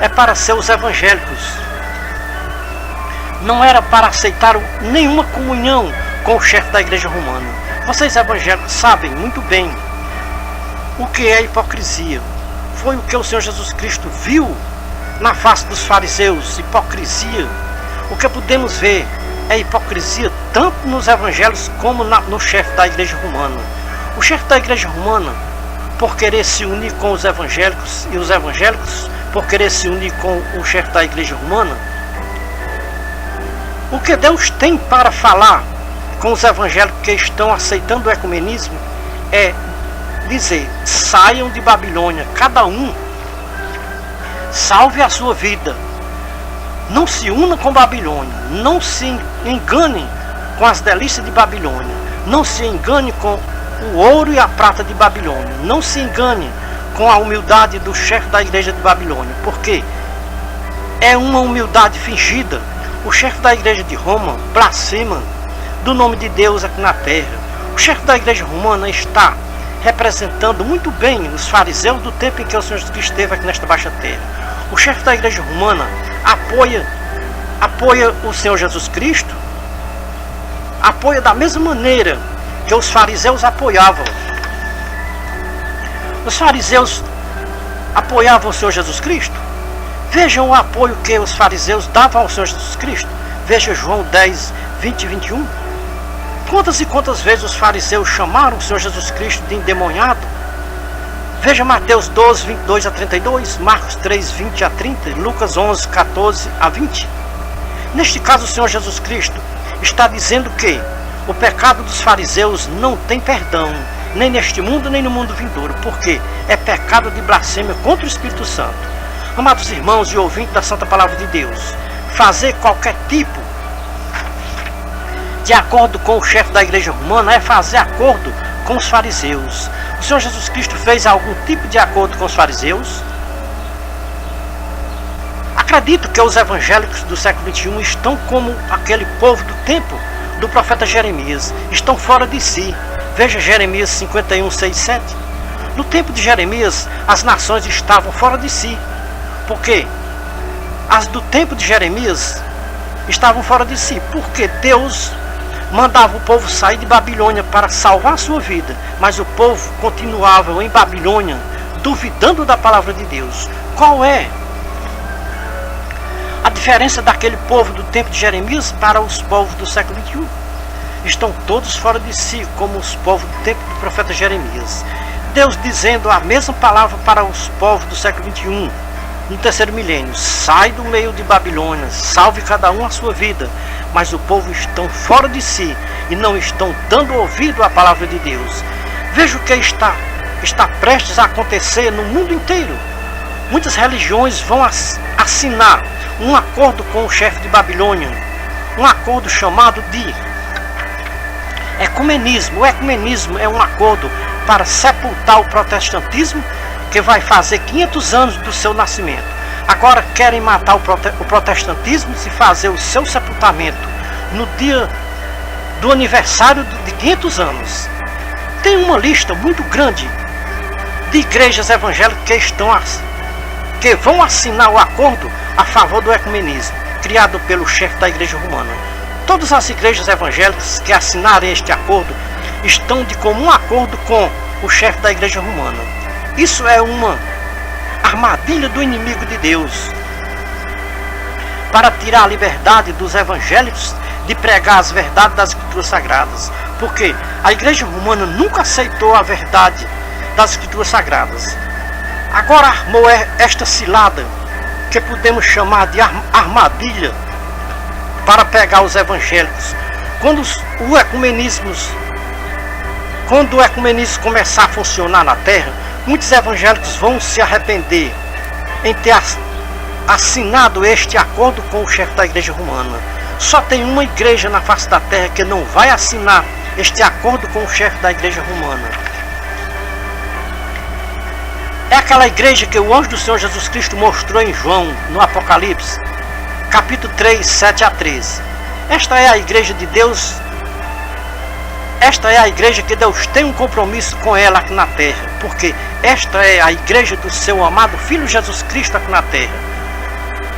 é para seus evangélicos não era para aceitar nenhuma comunhão com o chefe da igreja romana. Vocês evangélicos sabem muito bem o que é hipocrisia. Foi o que o Senhor Jesus Cristo viu na face dos fariseus, hipocrisia. O que podemos ver é hipocrisia tanto nos evangelhos como no chefe da igreja romana. O chefe da igreja romana, por querer se unir com os evangélicos, e os evangélicos por querer se unir com o chefe da igreja romana, o que Deus tem para falar com os evangélicos que estão aceitando o ecumenismo é dizer: saiam de Babilônia, cada um salve a sua vida, não se una com Babilônia, não se engane com as delícias de Babilônia, não se engane com o ouro e a prata de Babilônia, não se engane com a humildade do chefe da igreja de Babilônia, porque é uma humildade fingida. O chefe da igreja de Roma blasfema do nome de Deus aqui na terra. O chefe da igreja romana está representando muito bem os fariseus do tempo em que o Senhor Jesus Cristo esteve aqui nesta baixa terra. O chefe da igreja romana apoia o Senhor Jesus Cristo, apoia da mesma maneira que os fariseus apoiavam. Os fariseus apoiavam o Senhor Jesus Cristo. Vejam o apoio que os fariseus davam ao Senhor Jesus Cristo. Veja João 10, 20 e 21. Quantas e quantas vezes os fariseus chamaram o Senhor Jesus Cristo de endemoniado? Veja Mateus 12, 22 a 32, Marcos 3, 20 a 30, Lucas 11, 14 a 20. Neste caso, o Senhor Jesus Cristo está dizendo que o pecado dos fariseus não tem perdão, nem neste mundo, nem no mundo vindouro, porque é pecado de blasfêmia contra o Espírito Santo. Amados irmãos e ouvintes da Santa Palavra de Deus, fazer qualquer tipo de acordo com o chefe da igreja romana é fazer acordo com os fariseus. O Senhor Jesus Cristo fez algum tipo de acordo com os fariseus? Acredito que os evangélicos do século XXI estão como aquele povo do tempo do profeta Jeremias, estão fora de si. Veja Jeremias 51, 6 e 7. No tempo de Jeremias, as nações estavam fora de si, porque as do tempo de Jeremias estavam fora de si, porque Deus mandava o povo sair de Babilônia para salvar a sua vida, mas o povo continuava em Babilônia, duvidando da palavra de Deus. Qual é a diferença daquele povo do tempo de Jeremias para os povos do século XXI? Estão todos fora de si, como os povos do tempo do profeta Jeremias. Deus dizendo a mesma palavra para os povos do século XXI, no terceiro milênio: sai do meio de Babilônia, salve cada um a sua vida. Mas o povo estão fora de si e não estão dando ouvido à palavra de Deus. Veja o que está prestes a acontecer no mundo inteiro. Muitas religiões vão assinar um acordo com o chefe de Babilônia, um acordo chamado de ecumenismo. O ecumenismo é um acordo para sepultar o protestantismo, que vai fazer 500 anos do seu nascimento. Agora querem matar o protestantismo e fazer o seu sepultamento no dia do aniversário de 500 anos. Tem uma lista muito grande de igrejas evangélicas que vão assinar o acordo a favor do ecumenismo, criado pelo chefe da igreja romana. Todas as igrejas evangélicas que assinarem este acordo estão de comum acordo com o chefe da igreja romana. Isso é uma armadilha do inimigo de Deus para tirar a liberdade dos evangélicos de pregar as verdades das Escrituras Sagradas, porque a igreja romana nunca aceitou a verdade das Escrituras Sagradas. Agora armou esta cilada, que podemos chamar de armadilha, para pegar os evangélicos. Quando o ecumenismo começar a funcionar na terra, muitos evangélicos vão se arrepender em ter assinado este acordo com o chefe da igreja romana. Só tem uma igreja na face da terra que não vai assinar este acordo com o chefe da igreja romana. É aquela igreja que o anjo do Senhor Jesus Cristo mostrou em João, no Apocalipse, capítulo 3, 7 a 13. Esta é a igreja de Deus. Esta é a igreja que Deus tem um compromisso com ela aqui na terra, porque esta é a igreja do seu amado Filho Jesus Cristo aqui na terra.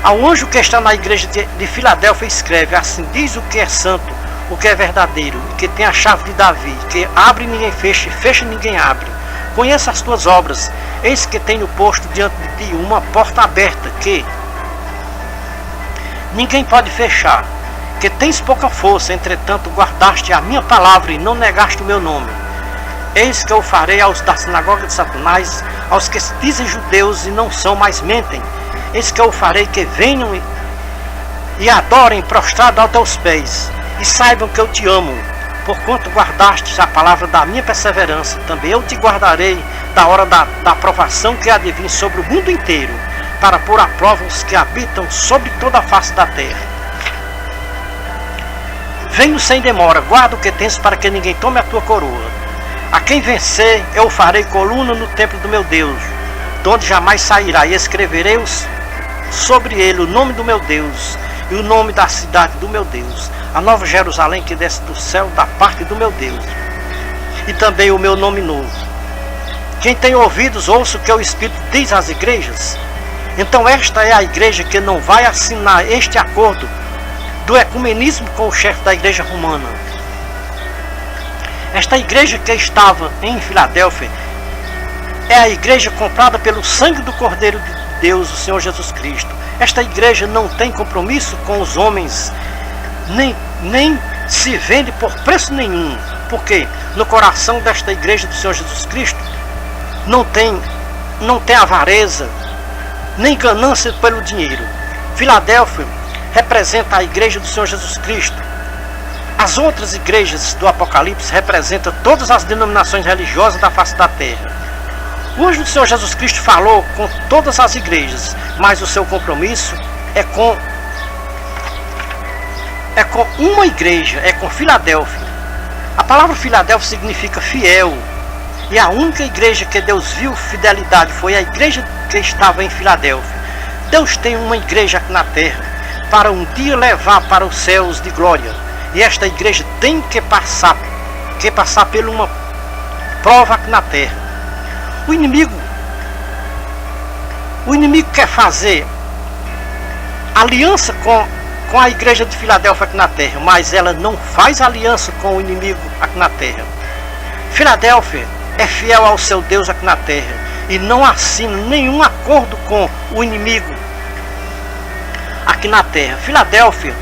Ao anjo que está na igreja de Filadélfia escreve: assim diz o que é santo, o que é verdadeiro, que tem a chave de Davi, que abre e ninguém fecha, e fecha e ninguém abre. Conheça as tuas obras, eis que tenho posto diante de ti uma porta aberta, que ninguém pode fechar, que tens pouca força, entretanto guardaste a minha palavra e não negaste o meu nome. Eis que eu farei aos da sinagoga de Satanás, aos que se dizem judeus e não são, mas mentem. Eis que eu farei que venham e adorem prostrado aos teus pés, e saibam que eu te amo, porquanto guardastes a palavra da minha perseverança. Também eu te guardarei da hora da provação que há de vir sobre o mundo inteiro, para pôr à prova os que habitam sobre toda a face da terra. Venho sem demora, guarda o que tens, para que ninguém tome a tua coroa. A quem vencer, eu farei coluna no templo do meu Deus, de onde jamais sairá, e escreverei sobre ele o nome do meu Deus, e o nome da cidade do meu Deus, a nova Jerusalém que desce do céu da parte do meu Deus, e também o meu nome novo. Quem tem ouvidos, ouça o que o Espírito diz às igrejas. Então esta é a igreja que não vai assinar este acordo do ecumenismo com o chefe da igreja romana. Esta igreja que estava em Filadélfia é a igreja comprada pelo sangue do Cordeiro de Deus, o Senhor Jesus Cristo. Esta igreja não tem compromisso com os homens, nem se vende por preço nenhum, porque no coração desta igreja do Senhor Jesus Cristo não tem avareza, nem ganância pelo dinheiro. Filadélfia representa a igreja do Senhor Jesus Cristo. As outras igrejas do Apocalipse representam todas as denominações religiosas da face da terra. O anjo do Senhor Jesus Cristo falou com todas as igrejas, mas o seu compromisso é com uma igreja, é com Filadélfia. A palavra Filadélfia significa fiel, e a única igreja que Deus viu fidelidade foi a igreja que estava em Filadélfia. Deus tem uma igreja aqui na terra para um dia levar para os céus de glória. E esta igreja tem que passar por uma prova aqui na terra. O inimigo quer fazer aliança com a igreja de Filadélfia aqui na terra, mas ela não faz aliança com o inimigo aqui na terra. Filadélfia é fiel ao seu Deus aqui na terra e não assina nenhum acordo com o inimigo aqui na terra. Filadélfia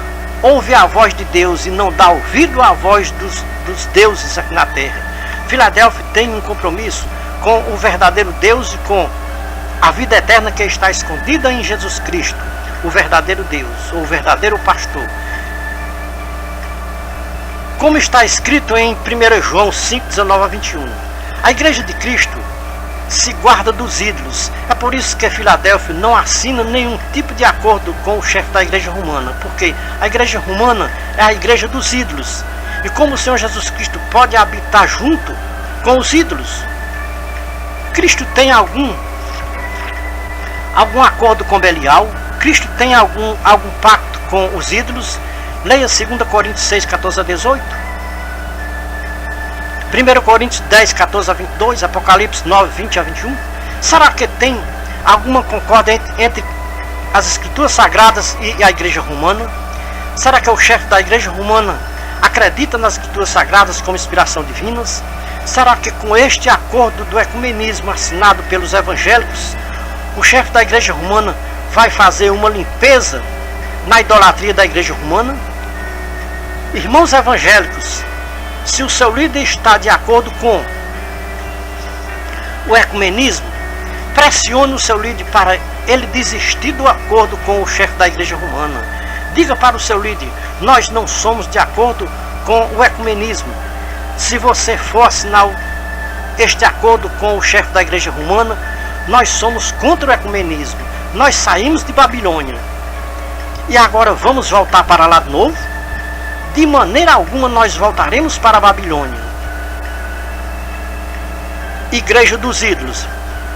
ouve a voz de Deus e não dá ouvido à voz dos deuses aqui na terra. Filadélfia tem um compromisso com o verdadeiro Deus e com a vida eterna que está escondida em Jesus Cristo, o verdadeiro Deus, o verdadeiro pastor. Como está escrito em 1 João 5, 19 a 21. A igreja de Cristo se guarda dos ídolos. É por isso que Filadélfia não assina nenhum tipo de acordo com o chefe da igreja romana, porque a igreja romana é a igreja dos ídolos. E como o Senhor Jesus Cristo pode habitar junto com os ídolos? Cristo tem algum acordo com Belial? Cristo tem algum pacto com os ídolos? Leia 2 Coríntios 6, 14 a 18. 1 Coríntios 10, 14 a 22, Apocalipse 9, 20 a 21. Será que tem alguma concórdia entre as escrituras sagradas e a igreja romana? Será que o chefe da igreja romana acredita nas escrituras sagradas como inspiração divinas? Será que com este acordo do ecumenismo assinado pelos evangélicos, o chefe da igreja romana vai fazer uma limpeza na idolatria da igreja romana? Irmãos evangélicos, se o seu líder está de acordo com o ecumenismo, pressione o seu líder para ele desistir do acordo com o chefe da igreja romana. Diga para o seu líder: nós não somos de acordo com o ecumenismo. Se você for assinar este acordo com o chefe da igreja romana, nós somos contra o ecumenismo. Nós saímos de Babilônia e agora vamos voltar para lá de novo? De maneira alguma nós voltaremos para a Babilônia. Igreja dos ídolos.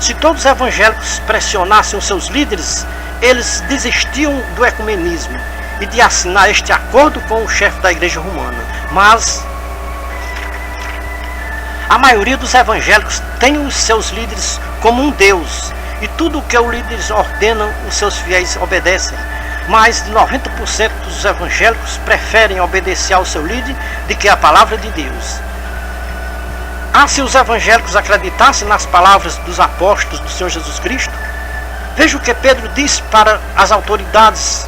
Se todos os evangélicos pressionassem os seus líderes, eles desistiam do ecumenismo e de assinar este acordo com o chefe da igreja romana. Mas a maioria dos evangélicos tem os seus líderes como um Deus, e tudo o que os líderes ordenam, os seus fiéis obedecem. mais de 90% dos evangélicos preferem obedecer ao seu líder do que a palavra de Deus. Se os evangélicos acreditassem nas palavras dos apóstolos do Senhor Jesus Cristo, veja o que Pedro disse para as autoridades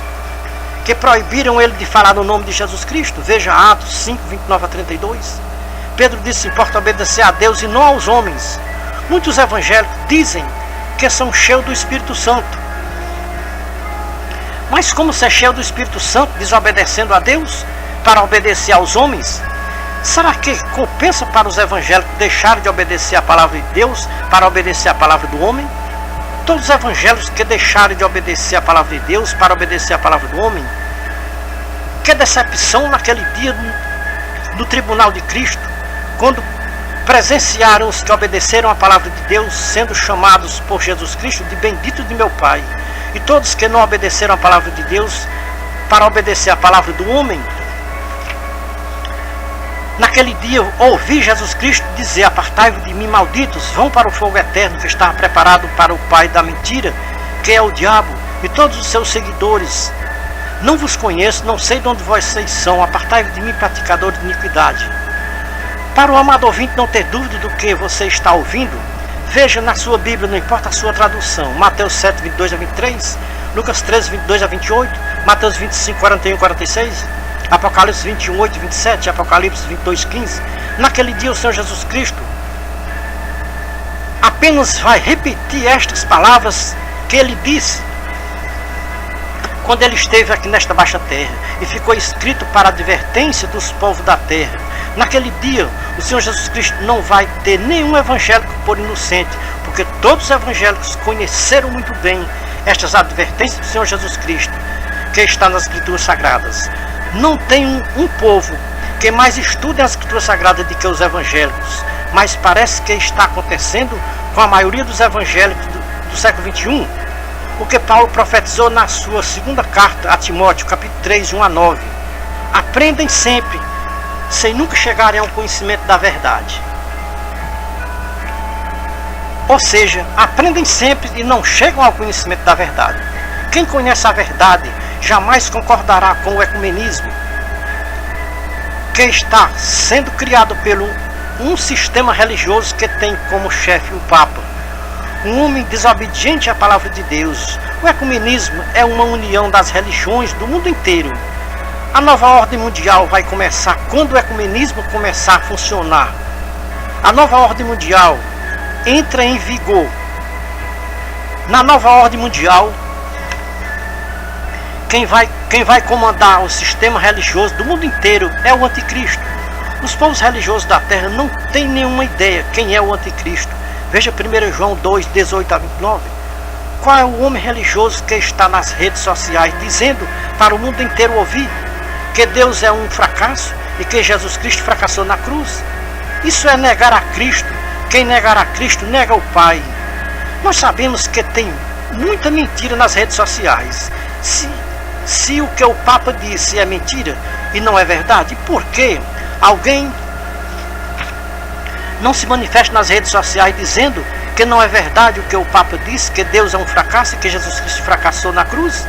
que proibiram ele de falar no nome de Jesus Cristo. Veja Atos 5, 29 a 32. Pedro disse: importa obedecer a Deus e não aos homens. Muitos evangélicos dizem que são cheios do Espírito Santo. Mas como ser cheio do Espírito Santo desobedecendo a Deus para obedecer aos homens? Será que compensa para os evangélicos deixarem de obedecer a palavra de Deus para obedecer a palavra do homem? Todos os evangélicos que deixarem de obedecer a palavra de Deus para obedecer a palavra do homem, que decepção naquele dia do tribunal de Cristo, quando presenciaram os que obedeceram a palavra de Deus, sendo chamados por Jesus Cristo de bendito de meu Pai, e todos que não obedeceram a palavra de Deus para obedecer a palavra do homem. Naquele dia ouvi Jesus Cristo dizer: apartai-vos de mim, malditos, vão para o fogo eterno que está preparado para o pai da mentira, que é o diabo, e todos os seus seguidores. Não vos conheço, não sei de onde vocês são, apartai-vos de mim, praticadores de iniquidade. Para o amado ouvinte não ter dúvida do que você está ouvindo, veja na sua Bíblia, não importa a sua tradução, Mateus 7, 22 a 23, Lucas 13, 22 a 28, Mateus 25, 41 a 46, Apocalipse 21, 8 e 27, Apocalipse 22, 15. Naquele dia o Senhor Jesus Cristo apenas vai repetir estas palavras que ele disse quando ele esteve aqui nesta baixa terra, e ficou escrito para a advertência dos povos da terra. Naquele dia o Senhor Jesus Cristo não vai ter nenhum evangélico por inocente, porque todos os evangélicos conheceram muito bem estas advertências do Senhor Jesus Cristo, que está nas Escrituras Sagradas. Não tem um povo que mais estude as Escrituras Sagradas do que os evangélicos, mas parece que está acontecendo com a maioria dos evangélicos do século XXI, o que Paulo profetizou na sua segunda carta a Timóteo, capítulo 3, 1 a 9. Aprendem sempre, sem nunca chegarem ao conhecimento da verdade. Ou seja, aprendem sempre e não chegam ao conhecimento da verdade. Quem conhece a verdade jamais concordará com o ecumenismo, que está sendo criado pelo um sistema religioso que tem como chefe o Papa, um homem desobediente à palavra de Deus. O ecumenismo é uma união das religiões do mundo inteiro. A nova ordem mundial vai começar quando o ecumenismo começar a funcionar. A nova ordem mundial entra em vigor. Na nova ordem mundial, quem vai comandar o sistema religioso do mundo inteiro é o anticristo. Os povos religiosos da terra não têm nenhuma ideia quem é o anticristo. Veja 1 João 2, 18 a 29. Qual é o homem religioso que está nas redes sociais dizendo para o mundo inteiro ouvir que Deus é um fracasso e que Jesus Cristo fracassou na cruz? Isso é negar a Cristo. Quem negar a Cristo nega o Pai. Nós sabemos que tem muita mentira nas redes sociais. Se o que o Papa disse é mentira e não é verdade, por que alguém não se manifesta nas redes sociais dizendo que não é verdade o que o Papa disse, que Deus é um fracasso e que Jesus Cristo fracassou na cruz?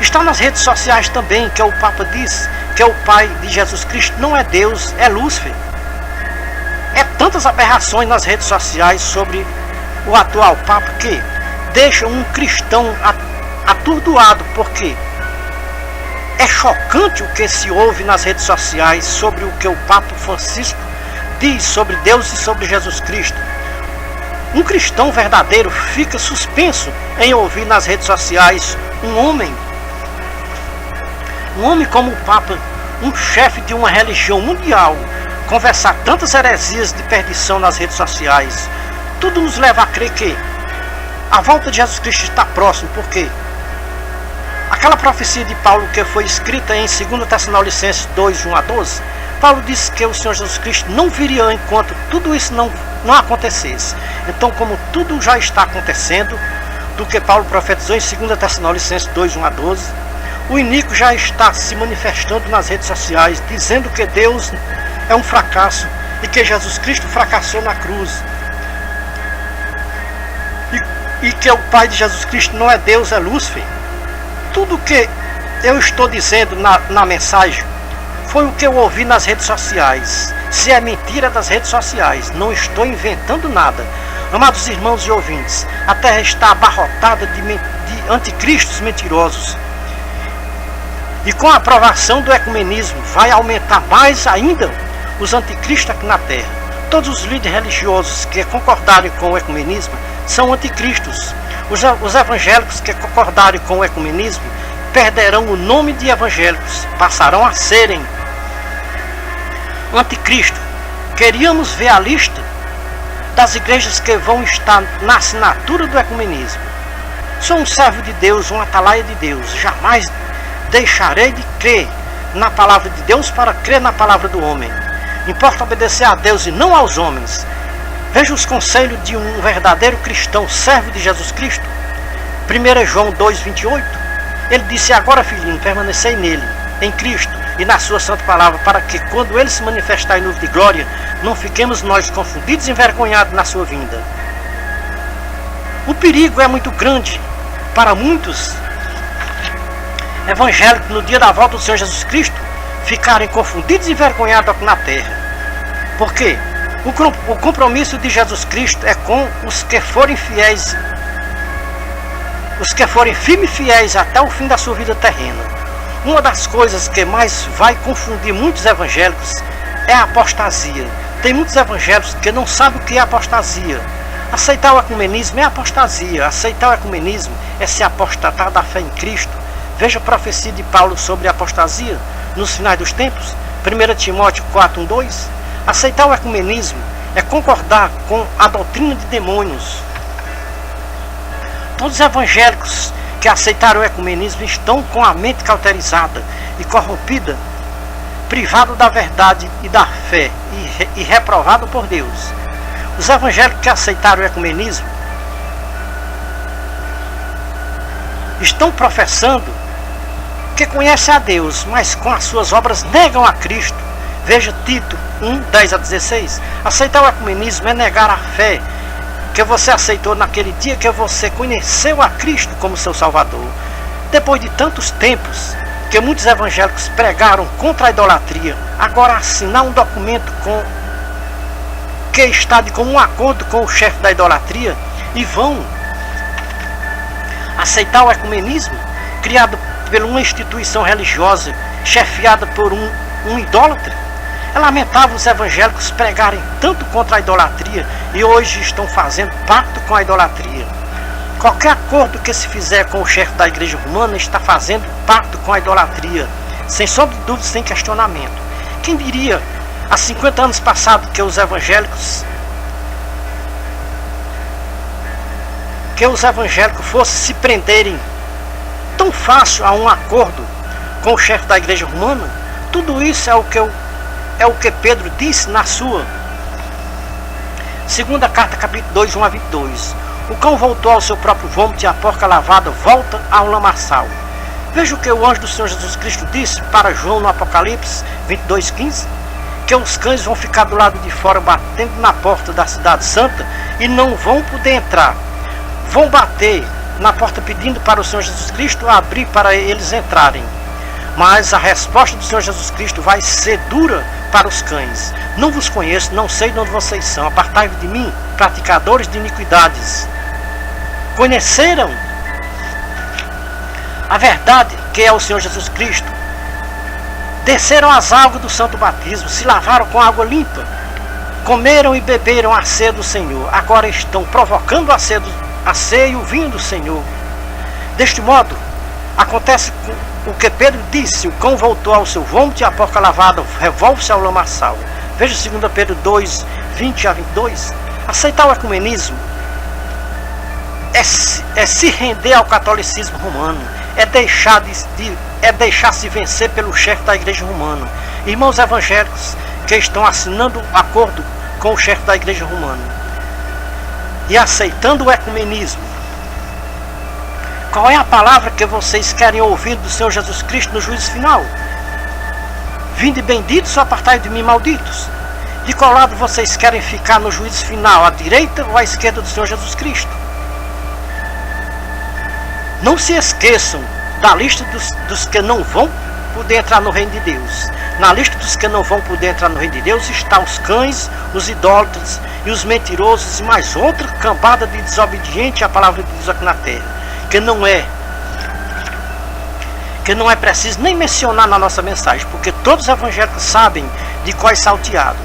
Está nas redes sociais também que o Papa disse que o pai de Jesus Cristo não é Deus, é Lúcifer. É tantas aberrações nas redes sociais sobre o atual Papa que deixam um cristão atordoado, porque é chocante o que se ouve nas redes sociais sobre o que o Papa Francisco diz sobre Deus e sobre Jesus Cristo. Um cristão verdadeiro fica suspenso em ouvir nas redes sociais um homem como o Papa, um chefe de uma religião mundial, conversar tantas heresias de perdição nas redes sociais. Tudo nos leva a crer que a volta de Jesus Cristo está próximo, porque aquela profecia de Paulo que foi escrita em 2 Tessalonicenses 2, 1 a 12, Paulo disse que o Senhor Jesus Cristo não viria enquanto tudo isso não acontecesse. Então, como tudo já está acontecendo, do que Paulo profetizou em 2 Tessalonicenses 2, 1 a 12, o iníquo já está se manifestando nas redes sociais, dizendo que Deus é um fracasso e que Jesus Cristo fracassou na cruz. E que o pai de Jesus Cristo não é Deus, é Lúcifer. Tudo que eu estou dizendo na mensagem foi o que eu ouvi nas redes sociais. Se é mentira das redes sociais, não estou inventando nada. Amados irmãos e ouvintes, a terra está abarrotada de anticristos mentirosos. E com a aprovação do ecumenismo, vai aumentar mais ainda os anticristos aqui na terra. Todos os líderes religiosos que concordarem com o ecumenismo são anticristos. Os evangélicos que concordarem com o ecumenismo perderão o nome de evangélicos, passarão a serem anticristo. Queríamos ver a lista das igrejas que vão estar na assinatura do ecumenismo. Sou um servo de Deus, um atalaia de Deus. Jamais deixarei de crer na palavra de Deus para crer na palavra do homem. Importa obedecer a Deus e não aos homens. Veja os conselhos de um verdadeiro cristão, servo de Jesus Cristo. 1 João 2,28. Ele disse: agora, filhinho, permanecei nele, em Cristo e na sua santa palavra, para que quando ele se manifestar em nuvem de glória, não fiquemos nós confundidos e envergonhados na sua vinda. O perigo é muito grande para muitos evangélicos no dia da volta do Senhor Jesus Cristo ficarem confundidos e envergonhados aqui na terra. Por quê? O compromisso de Jesus Cristo é com os que forem fiéis, os que forem firmes e fiéis até o fim da sua vida terrena. Uma das coisas que mais vai confundir muitos evangélicos é a apostasia. Tem muitos evangélicos que não sabem o que é apostasia. Aceitar o ecumenismo é apostasia. Aceitar o ecumenismo é se apostatar da fé em Cristo. Veja a profecia de Paulo sobre a apostasia nos finais dos tempos, 1 Timóteo 4:2. Aceitar o ecumenismo é concordar com a doutrina de demônios. Todos os evangélicos que aceitaram o ecumenismo estão com a mente cauterizada e corrompida, privado da verdade e da fé e reprovado por Deus. Os evangélicos que aceitaram o ecumenismo estão professando que conhecem a Deus, mas com as suas obras negam a Cristo. Veja Tito 1:10-16. Aceitar o ecumenismo é negar a fé que você aceitou naquele dia que você conheceu a Cristo como seu Salvador. Depois de tantos tempos que muitos evangélicos pregaram contra a idolatria, agora assinar um documento que está de comum acordo com o chefe da idolatria e vão aceitar o ecumenismo criado por uma instituição religiosa chefiada por um idólatra. É lamentável os evangélicos pregarem tanto contra a idolatria e hoje estão fazendo pacto com a idolatria. Qualquer acordo que se fizer com o chefe da igreja romana está fazendo pacto com a idolatria, sem sombra de dúvida, sem questionamento. Quem diria, há 50 anos passados, que os evangélicos fossem se prenderem tão fácil a um acordo com o chefe da igreja romana? Tudo isso é o que Pedro disse na sua segunda carta, capítulo 2, 1-22. O cão voltou ao seu próprio vômito e a porca lavada volta ao lamaçal. Veja o que o anjo do Senhor Jesus Cristo disse para João no Apocalipse 22:15, que os cães vão ficar do lado de fora batendo na porta da cidade santa e não vão poder entrar. Vão bater na porta pedindo para o Senhor Jesus Cristo abrir para eles entrarem. Mas a resposta do Senhor Jesus Cristo vai ser dura para os cães. Não vos conheço, não sei de onde vocês são. Apartai-vos de mim, praticadores de iniquidades. Conheceram a verdade, que é o Senhor Jesus Cristo. Desceram as águas do santo batismo, se lavaram com água limpa. Comeram e beberam a ceia do Senhor. Agora estão provocando a ceia e o vinho do Senhor. Deste modo, acontece o que Pedro disse: o cão voltou ao seu vômito e a porca lavada revolve-se ao lamaçal. Veja 2 Pedro 2, 20-22. Aceitar o ecumenismo é se render ao catolicismo romano, é deixar-se vencer pelo chefe da igreja romana. Irmãos evangélicos que estão assinando acordo com o chefe da igreja romana e aceitando o ecumenismo, qual é a palavra que vocês querem ouvir do Senhor Jesus Cristo no juízo final? Vinde benditos ou apartai de mim, malditos? De qual lado vocês querem ficar no juízo final, à direita ou à esquerda do Senhor Jesus Cristo? Não se esqueçam da lista dos que não vão poder entrar no reino de Deus. Na lista dos que não vão poder entrar no reino de Deus está os cães, os idólatras e os mentirosos e mais outra cambada de desobediente à palavra de Deus aqui na terra, que não é preciso nem mencionar na nossa mensagem, porque todos os evangélicos sabem de qual é salteado.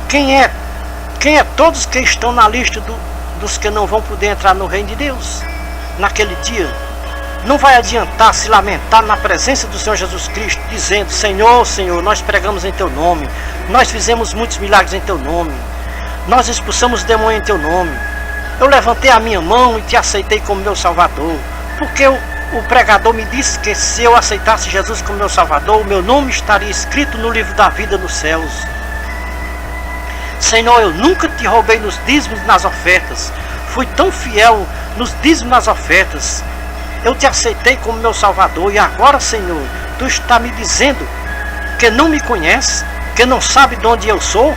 Quem é todos que estão na lista dos que não vão poder entrar no reino de Deus naquele dia? Não vai adiantar se lamentar na presença do Senhor Jesus Cristo, dizendo: Senhor, Senhor, nós pregamos em Teu nome, nós fizemos muitos milagres em Teu nome, nós expulsamos demônio em Teu nome, eu levantei a minha mão e Te aceitei como meu Salvador, porque o pregador me disse que se eu aceitasse Jesus como meu Salvador, o meu nome estaria escrito no livro da vida nos céus. Senhor, eu nunca Te roubei nos dízimos e nas ofertas, fui tão fiel nos dízimos e nas ofertas, eu Te aceitei como meu Salvador, e agora, Senhor, Tu está me dizendo que não me conhece, que não sabe de onde eu sou,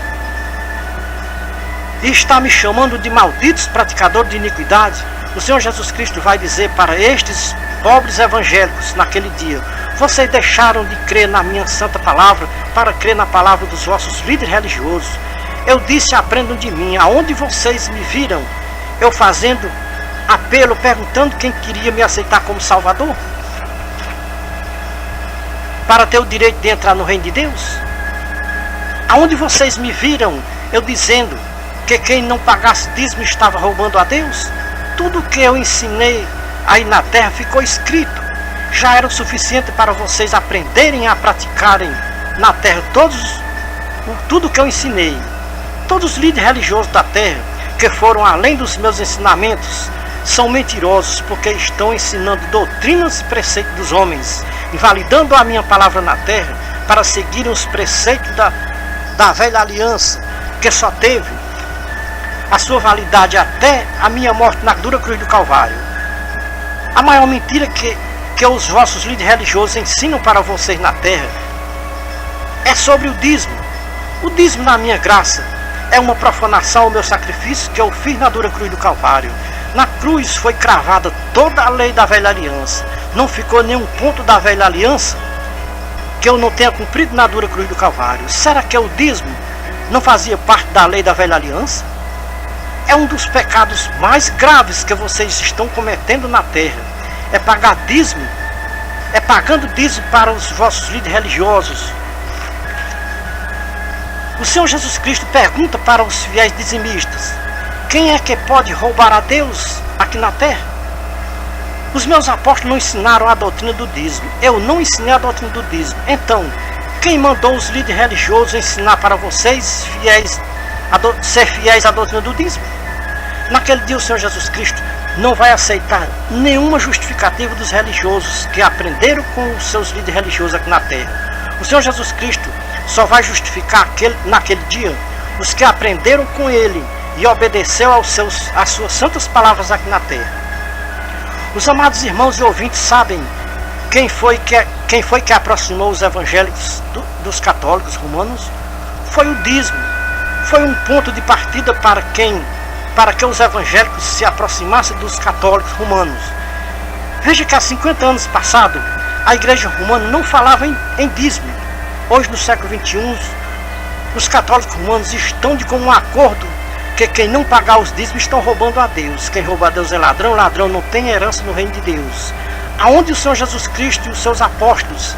e está me chamando de malditos praticadores de iniquidade. O Senhor Jesus Cristo vai dizer para estes pobres evangélicos naquele dia: vocês deixaram de crer na minha santa palavra para crer na palavra dos vossos líderes religiosos. Eu disse: aprendam de mim. Aonde vocês me viram eu fazendo apelo, perguntando quem queria me aceitar como Salvador, para ter o direito de entrar no reino de Deus? Aonde vocês me viram eu dizendo que quem não pagasse dízimo estava roubando a Deus? Tudo que eu ensinei aí na terra ficou escrito, já era o suficiente para vocês aprenderem a praticarem na terra tudo que eu ensinei. Todos os líderes religiosos da terra que foram além dos meus ensinamentos são mentirosos, porque estão ensinando doutrinas e preceitos dos homens, invalidando a minha palavra na terra para seguirem os preceitos da velha aliança, que só teve a sua validade até a minha morte na dura cruz do Calvário. A maior mentira que os vossos líderes religiosos ensinam para vocês na terra é sobre o dízimo. O dízimo na minha graça é uma profanação ao meu sacrifício que eu fiz na dura cruz do Calvário. Na cruz foi cravada toda a lei da velha aliança. Não ficou nenhum ponto da velha aliança que eu não tenha cumprido na dura cruz do Calvário. Será que o dízimo não fazia parte da lei da velha aliança? É um dos pecados mais graves que vocês estão cometendo na terra. É pagar dízimo, é pagando dízimo para os vossos líderes religiosos. O Senhor Jesus Cristo pergunta para os fiéis dizimistas: quem é que pode roubar a Deus aqui na terra? Os meus apóstolos não ensinaram a doutrina do dízimo. Eu não ensinei a doutrina do dízimo. Então, quem mandou os líderes religiosos ensinar para vocês ser fiéis à doutrina do dízimo? Naquele dia o Senhor Jesus Cristo não vai aceitar nenhuma justificativa dos religiosos que aprenderam com os seus líderes religiosos aqui na terra. O Senhor Jesus Cristo só vai justificar naquele dia os que aprenderam com Ele e obedeceu às suas santas palavras aqui na terra. Os amados irmãos e ouvintes sabem quem foi que aproximou os evangélicos dos católicos romanos? Foi o dízimo. Foi um ponto de partida para que os evangélicos se aproximassem dos católicos romanos. Veja que há 50 anos passados, a igreja romana não falava em dízimo. Hoje, no século XXI, os católicos romanos estão de comum acordo que quem não pagar os dízimos estão roubando a Deus. Quem rouba a Deus é ladrão, ladrão não tem herança no reino de Deus. Aonde o Senhor Jesus Cristo e os seus apóstolos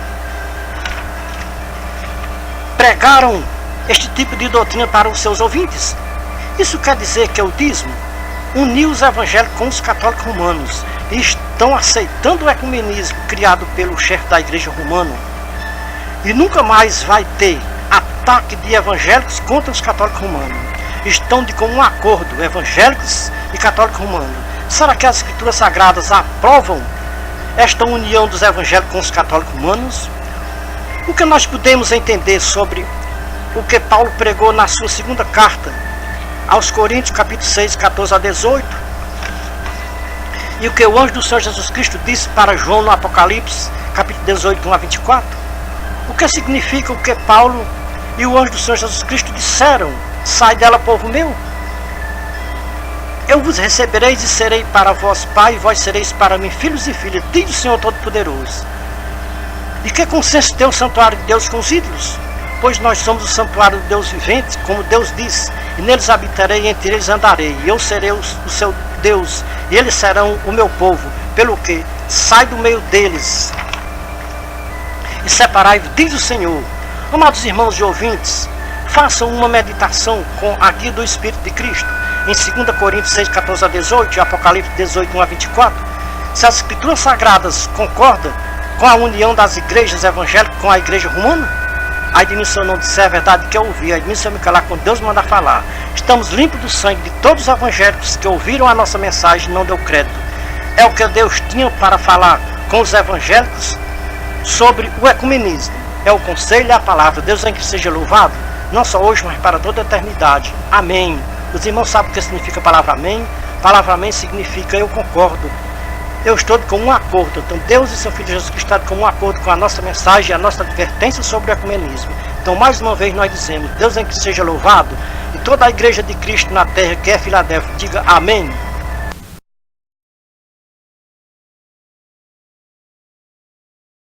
pregaram este tipo de doutrina para os seus ouvintes? Isso quer dizer que o dízimo uniu os evangélicos com os católicos romanos e estão aceitando o ecumenismo criado pelo chefe da igreja romana. E nunca mais vai ter ataque de evangélicos contra os católicos romanos. Estão de comum acordo, evangélicos e católicos romanos. Será que as escrituras sagradas aprovam esta união dos evangélicos com os católicos romanos? O que nós podemos entender sobre o que Paulo pregou na sua segunda carta aos Coríntios, capítulo 6, 14 a 18, e o que o anjo do Senhor Jesus Cristo disse para João no Apocalipse, capítulo 18, 1 a 24? O que significa o que Paulo e o anjo do Senhor Jesus Cristo disseram: sai dela, povo meu? Eu vos recebereis e serei para vós pai, e vós sereis para mim filhos e filhas, diz o Senhor Todo-Poderoso. E que consenso tem o santuário de Deus com os ídolos? Pois nós somos o santuário do Deus vivente, como Deus disse, e neles habitarei e entre eles andarei, e eu serei o seu Deus, e eles serão o meu povo, pelo que sai do meio deles e separai-vos, diz o Senhor. Amados irmãos e ouvintes, façam uma meditação com a guia do Espírito de Cristo, em 2 Coríntios 6, 14 a 18 e Apocalipse 18, 1 a 24, se as Escrituras Sagradas concordam com a união das igrejas evangélicas com a igreja romana. Ai de mim se eu não disser a verdade que eu ouvi, ai de mim se eu me calar quando Deus manda falar. Estamos limpos do sangue de todos os evangélicos que ouviram a nossa mensagem e não deu crédito. É o que Deus tinha para falar com os evangélicos sobre o ecumenismo. É o conselho e a palavra. Deus em que seja louvado, não só hoje, mas para toda a eternidade. Amém. Os irmãos sabem o que significa a palavra amém? Palavra amém significa eu concordo. Eu estou de comum acordo. Então Deus e seu Filho Jesus Cristo estão de comum acordo com a nossa mensagem e a nossa advertência sobre o ecumenismo. Então mais uma vez nós dizemos, Deus em que seja louvado, e toda a igreja de Cristo na terra que é Filadélfia, diga amém.